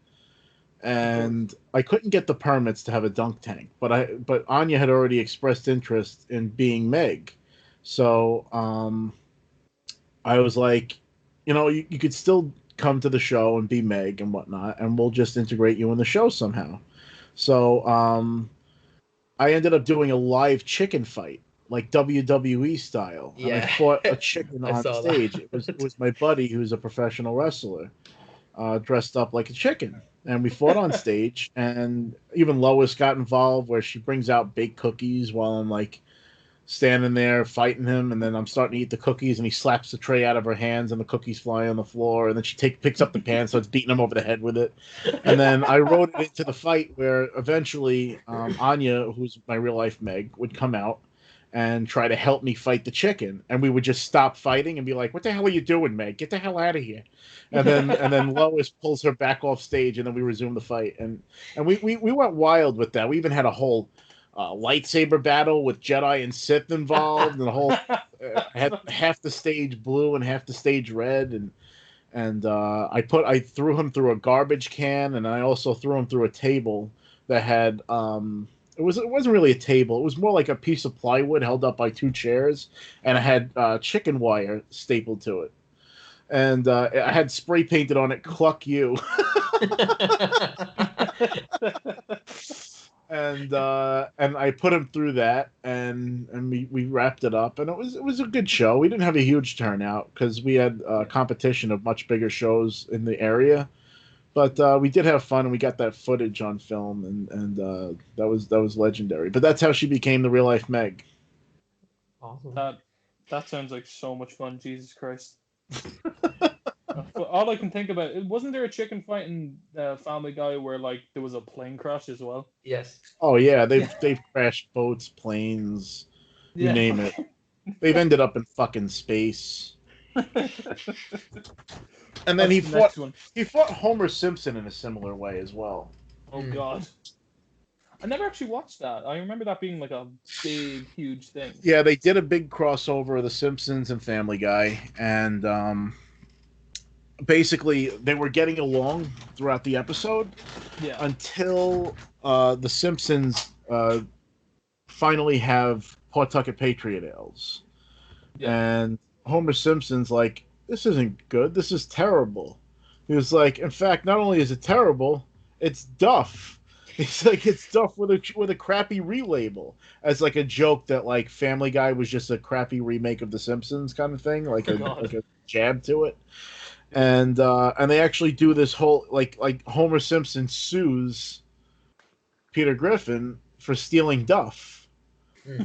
And I couldn't get the permits to have a dunk tank, but Anya had already expressed interest in being Meg. So I was like, you could still come to the show and be Meg and whatnot, and we'll just integrate you in the show somehow. So I ended up doing a live chicken fight, like WWE style. And I fought a chicken on stage. It was my buddy who's a professional wrestler, dressed up like a chicken. And we fought on stage, and even Lois got involved where she brings out baked cookies while I'm like standing there fighting him, and then I'm starting to eat the cookies, and he slaps the tray out of her hands, and the cookies fly on the floor, and then she picks up the pan, so it's beating him over the head with it. And then I wrote it into the fight where eventually Anya, who's my real life Meg, would come out and try to help me fight the chicken, and we would just stop fighting and be like, "What the hell are you doing, Meg? Get the hell out of here!" And then Lois pulls her back off stage, and then we resume the fight, and we went wild with that. We even had a whole lightsaber battle with Jedi and Sith involved, and the whole had half the stage blue and half the stage red, and I threw him through a garbage can, and I also threw him through a table that had It wasn't really a table. It was more like a piece of plywood held up by two chairs, and it had chicken wire stapled to it. And I had spray painted on it "Cluck You," and I put him through that, and we wrapped it up, and it was a good show. We didn't have a huge turnout because we had competition of much bigger shows in the area, but we did have fun, and we got that footage on film, and that was legendary. But that's how she became the real life Meg. Awesome. That sounds like so much fun. Jesus Christ. But all I can think about, wasn't there a chicken fight in Family Guy where like there was a plane crash as well? Yes. Oh yeah, they've crashed boats, planes, you Yeah. name it. They've ended up in fucking space. And then That's the next one. he fought Homer Simpson in a similar way as well. Oh God. I never actually watched that. I remember that being like a big, huge thing. Yeah, they did a big crossover of The Simpsons and Family Guy, and basically they were getting along throughout the episode Yeah. until The Simpsons finally have Pawtucket Patriot Ales. Yeah. And Homer Simpson's like, this isn't good. This is terrible. He was like, in fact, not only is it terrible, it's duff. He's like, it's duff with a crappy relabel, as like a joke that like Family Guy was just a crappy remake of The Simpsons kind of thing, like a jab to it. And they actually do this whole like Homer Simpson sues Peter Griffin for stealing duff,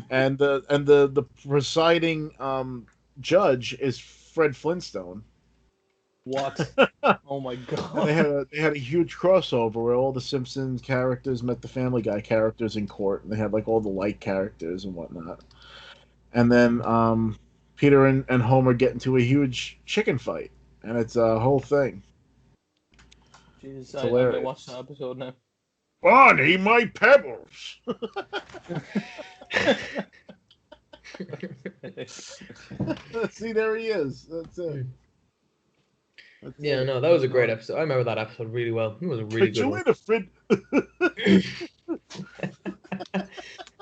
and the presiding judge is Fred Flintstone. What? Oh my And God. they had a huge crossover where all the Simpsons characters met the Family Guy characters in court, and they had like all the light characters and whatnot. And then Peter and Homer get into a huge chicken fight, and it's a whole thing. Jesus, It's I'm gonna hilarious. watch that episode now. Bonnie, my pebbles. See, there he is. That's it. Yeah, no, that was a great episode. I remember that episode really well. It was a really good one.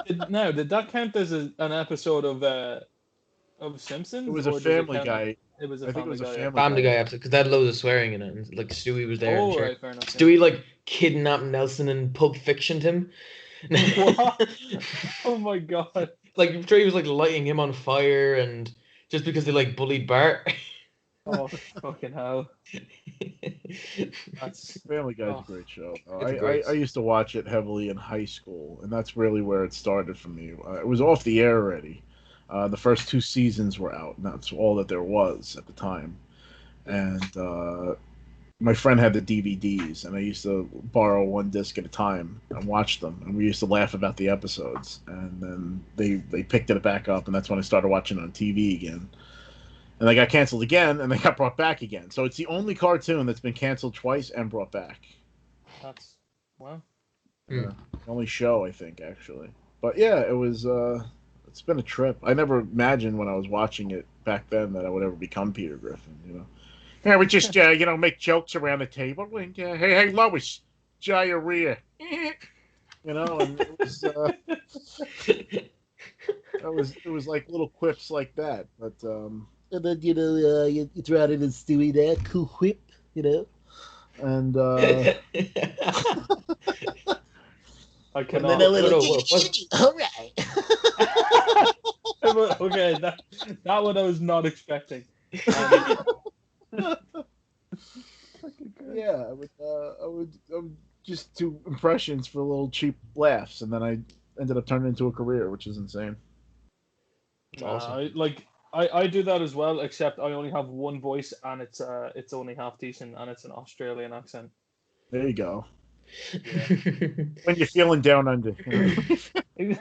Did that count as an episode of Simpsons? It was or a does Family count- Guy. It was a I think it Family was a Guy. Family Family Guy. Guy episode because they had loads of swearing in it, and like Stewie was there. and Oh, sure. right, fair enough. Stewie like kidnapped Nelson and Pulp Fictioned him. What? Oh my God. Like I'm sure he was like lighting him on fire, and just because they like bullied Bart. Oh fucking hell. That's Family Guy's Oh. a great show. It's great. I used to watch it heavily in high school, and that's really where it started for me. It was off the air already. The first 2 seasons were out, and that's all that there was at the time. And my friend had the DVDs, and I used to borrow one disc at a time and watch them. And we used to laugh about the episodes. And then they picked it back up, and that's when I started watching it on TV again. And they got canceled again, and they got brought back again. So it's the only cartoon that's been canceled twice and brought back. That's wow. The only show, I think, actually. But yeah, it was. It's been a trip. I never imagined when I was watching it back then that I would ever become Peter Griffin. You know. Yeah, we just make jokes around the table. And, hey, Lois, diarrhea. You know, and it was. It was like little quips like that, but. And then, you throw out in Stewie there, cool whip, And I And cannot. then a little no, jiggy, all right. Okay, that one I was not expecting. yeah, I would just do impressions for little cheap laughs, and then I ended up turning into a career, which is insane. Awesome. I do that as well, except I only have one voice, and it's only half decent, and it's an Australian accent. There you go. Yeah. When you're feeling down under. And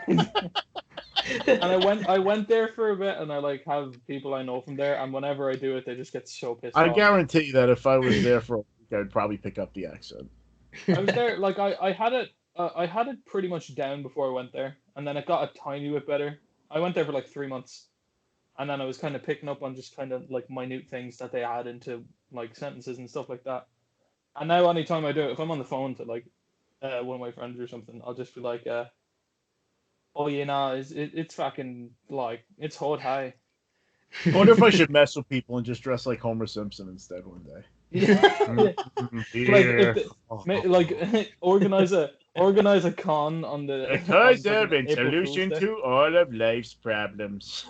I went there for a bit, and I like have people I know from there, and whenever I do it, they just get so pissed I off. guarantee you that if I was there for a week, I'd probably pick up the accent. I was there, like I had it pretty much down before I went there, and then it got a tiny bit better. I went there for like 3 months, and then I was kind of picking up on just kind of like minute things that they add into like sentences and stuff like that. And now anytime I do it, if I'm on the phone to like one of my friends or something, I'll just be like, Oh yeah, no, it's fucking like it's hot high. I wonder if I should mess with people and just dress like Homer Simpson instead one day. Yeah. Like if Peter. the, like organize a con on the Because on of fucking a April Fool's solution Day. to all of life's problems.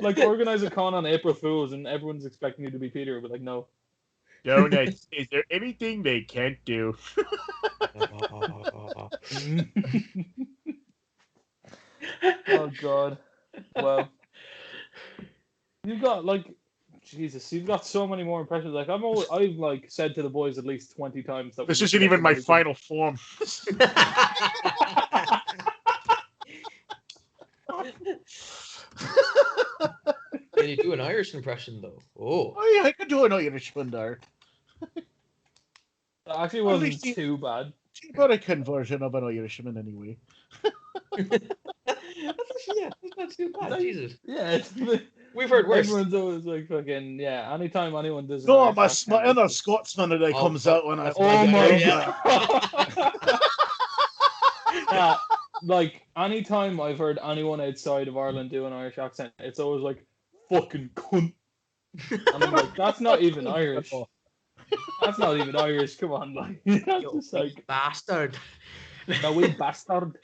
Like organize a con on April Fools and everyone's expecting you to be Peter, but like no. Donuts, is there anything they can't do? Oh God. Well, you've got like Jesus, you've got so many more impressions. Like I've like said to the boys at least 20 times that This we need to isn't get even my somebody to- final form. Can you do an Irish impression though? Oh, Oh yeah, I could do an Irishman there. That actually At wasn't least you- too bad. Got a conversion of an Irishman anyway. that's actually, yeah, that's not too bad. Jesus, Yeah, we've heard worse. everyone's always like fucking yeah. Anytime anyone does, an No, Irish my accent, inner it's- Scotsman that Oh, comes fuck. out when I. Oh my yeah. God. Yeah, like anytime I've heard anyone outside of Ireland do an Irish accent, it's always like fucking cunt. And I'm like, that's not even Irish. That's not even Irish. Come on, like that's You just like bastard. no wee bastard.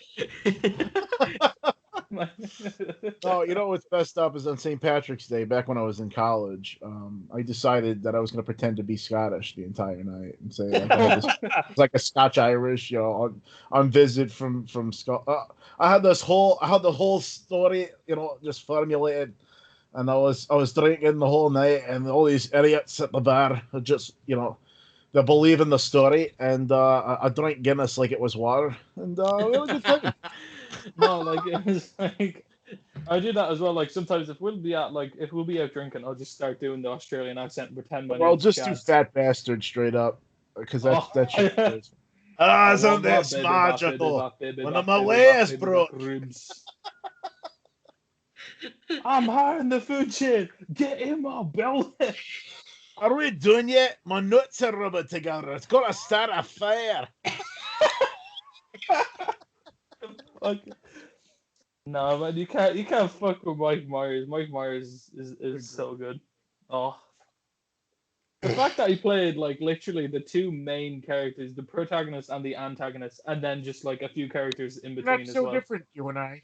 Oh, you know what's messed up is on St. Patrick's Day, back when I was in college, I decided that I was going to pretend to be Scottish the entire night and say like, I had this, it's like a Scotch Irish, you know, on visit from Scotland. I had the whole story, you know, just formulated, and I was drinking the whole night, and all these idiots at the bar are just, you know, they believe in the story, and I drank Guinness like it was water, and we had a good time. No, like it was like I do that as well. Like sometimes if we'll be out drinking, I'll just start doing the Australian accent and pretend my Well, I'll name's just do Chad. fat bastard straight up, because Oh, that shit yeah. is. Ah, I isn't want that baby smart, back, baby though? back, baby When back, my baby layers back, baby broke. back, ribs. I'm high in the food chain. Get in my belly. Are we done yet? My nuts are rubbing together. It's gonna start a fire. Like, no, man, you can't fuck with Mike Myers. Mike Myers is so good. Oh, the fact that he played like literally the two main characters, the protagonist and the antagonist, and then just like a few characters in between Not as so well. different, you and I.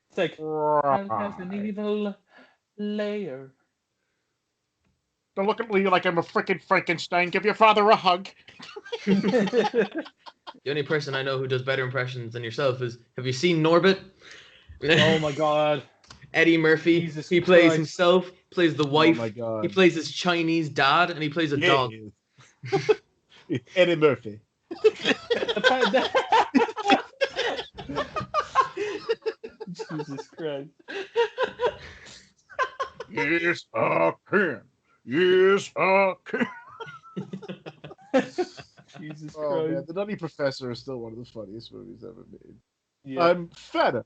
It's like I'll have an evil layer. Don't look at me like I'm a freaking Frankenstein. Give your father a hug. The only person I know who does better impressions than yourself is, have you seen Norbit? Oh my God. Eddie Murphy. Jesus he plays Christ. himself, plays the Oh wife, my god. he plays his Chinese dad, and he plays a dog. Eddie Murphy. Jesus Christ. Yes, I can. Yes, I can. Jesus Oh man, Christ. The Nutty Professor is still one of the funniest movies ever made. Yeah. I'm flattered.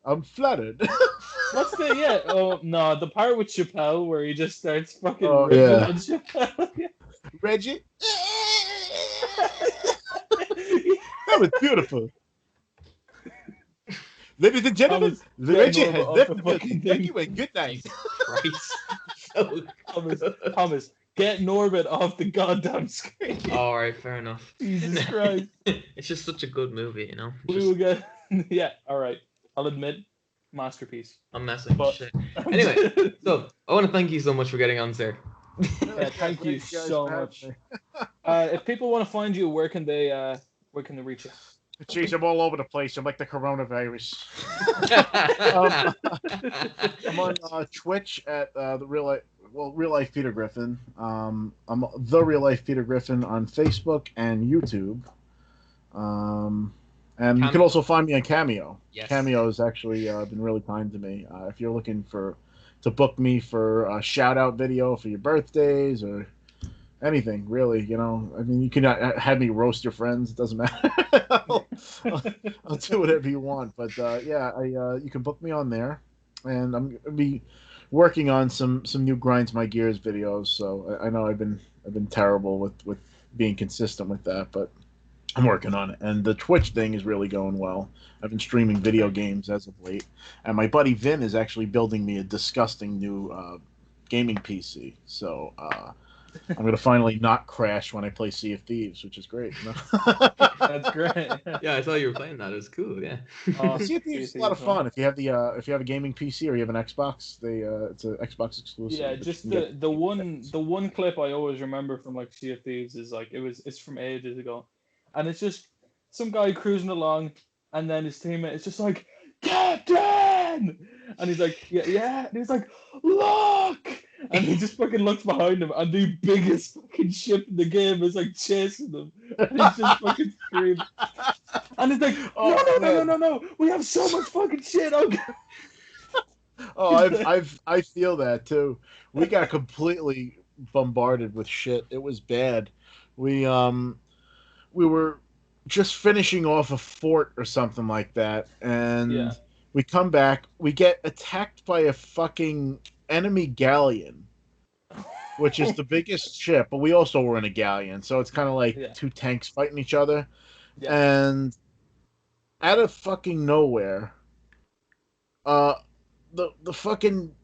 What's the Oh no, the part with Chappelle where he just starts fucking Oh, ripping yeah. on Chappelle. Reggie. That was beautiful. Ladies and gentlemen, Reggie has off left the the fucking building. Thank thing. you and good night. Christ. So Thomas, get Norbit off the goddamn screen. all right, fair enough. Jesus Christ. It's just such a good movie, you know. We will get yeah, alright. I'll admit, masterpiece. I'm messing But- shit. Anyway, so I want to thank you so much for getting on, sir. Yeah, thank you Thanks, guys, so for having much. me. If people want to find you, where can they reach you? Jeez, I'm all over the place. I'm like the coronavirus. I'm on Twitch at the Real Life Peter Griffin. I'm the Real Life Peter Griffin on Facebook and YouTube. And you can also find me on Cameo. Yes. Cameo has actually been really kind to me. If you're looking to book me for a shout out video for your birthdays or anything, really, you know. I mean, you can have me roast your friends. It doesn't matter. I'll do whatever you want. But you can book me on there, and I'm gonna be working on some new Grinds My Gears videos. So I know I've been I've been terrible with being consistent with that, but I'm working on it. And the Twitch thing is really going well. I've been streaming video games as of late, and my buddy Vin is actually building me a disgusting new gaming PC. So I'm gonna finally not crash when I play Sea of Thieves, which is great. You know? That's great. Yeah, I saw you were playing that. It was cool. Yeah. Sea of Thieves is a lot of fun. If you have a gaming PC or you have an Xbox, it's an Xbox exclusive. Yeah, just the one clip I always remember from like Sea of Thieves is like it's from ages ago, and it's just some guy cruising along, and then his teammate is just like, Captain, and he's like, yeah, and he's like, look, and he just fucking looks behind him, and the biggest fucking ship in the game is like chasing them, and he's just fucking screaming, and he's like, no, we have so much fucking shit. Oh, I feel that too. We got completely bombarded with shit. It was bad. We were just finishing off a fort or something like that, and we come back. We get attacked by a fucking enemy galleon, which is the biggest ship. But we also were in a galleon, so it's kind of like two tanks fighting each other. Yeah. And out of fucking nowhere, the fucking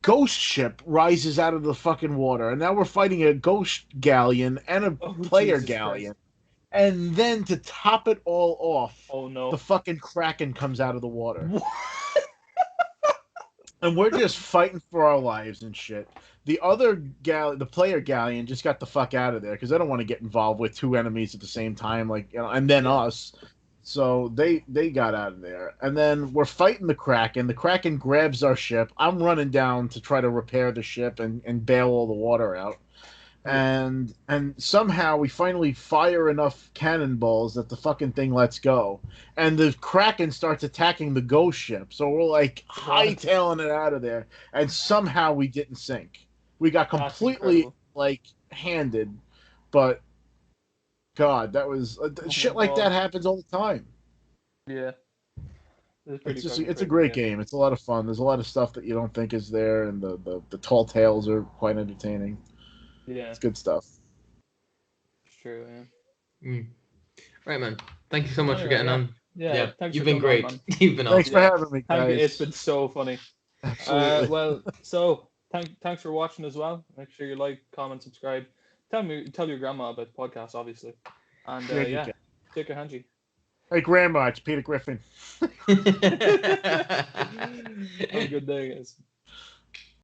ghost ship rises out of the fucking water, and now we're fighting a ghost galleon and a player Jesus galleon. Christ. And then to top it all off, Oh no, the fucking Kraken comes out of the water. And we're just fighting for our lives and shit. The other the player galleon just got the fuck out of there because they don't want to get involved with two enemies at the same time, like, you know, and then us. So they got out of there. And then we're fighting the Kraken. The Kraken grabs our ship. I'm running down to try to repair the ship and bail all the water out. And somehow we finally fire enough cannonballs that the fucking thing lets go. And the Kraken starts attacking the ghost ship. So we're like hightailing it out of there. And somehow we didn't sink. We got completely like handed. But God, that was shit like that happens all the time. Yeah. It's a great game. It's a lot of fun. There's a lot of stuff that you don't think is there, and the tall tales are quite entertaining. Yeah. It's good stuff. It's true, yeah. Right, man. Thank you so much for getting on. Yeah. Thanks You've for been great. on, man. You've been Thanks awesome. for having me, guys. Thank you. It's been so funny. Absolutely. Well, so thanks for watching as well. Make sure you like, comment, subscribe. Tell your grandma about the podcast, obviously. And take care, Hanji. Hey, Grandma, it's Peter Griffin. Have a good day, guys.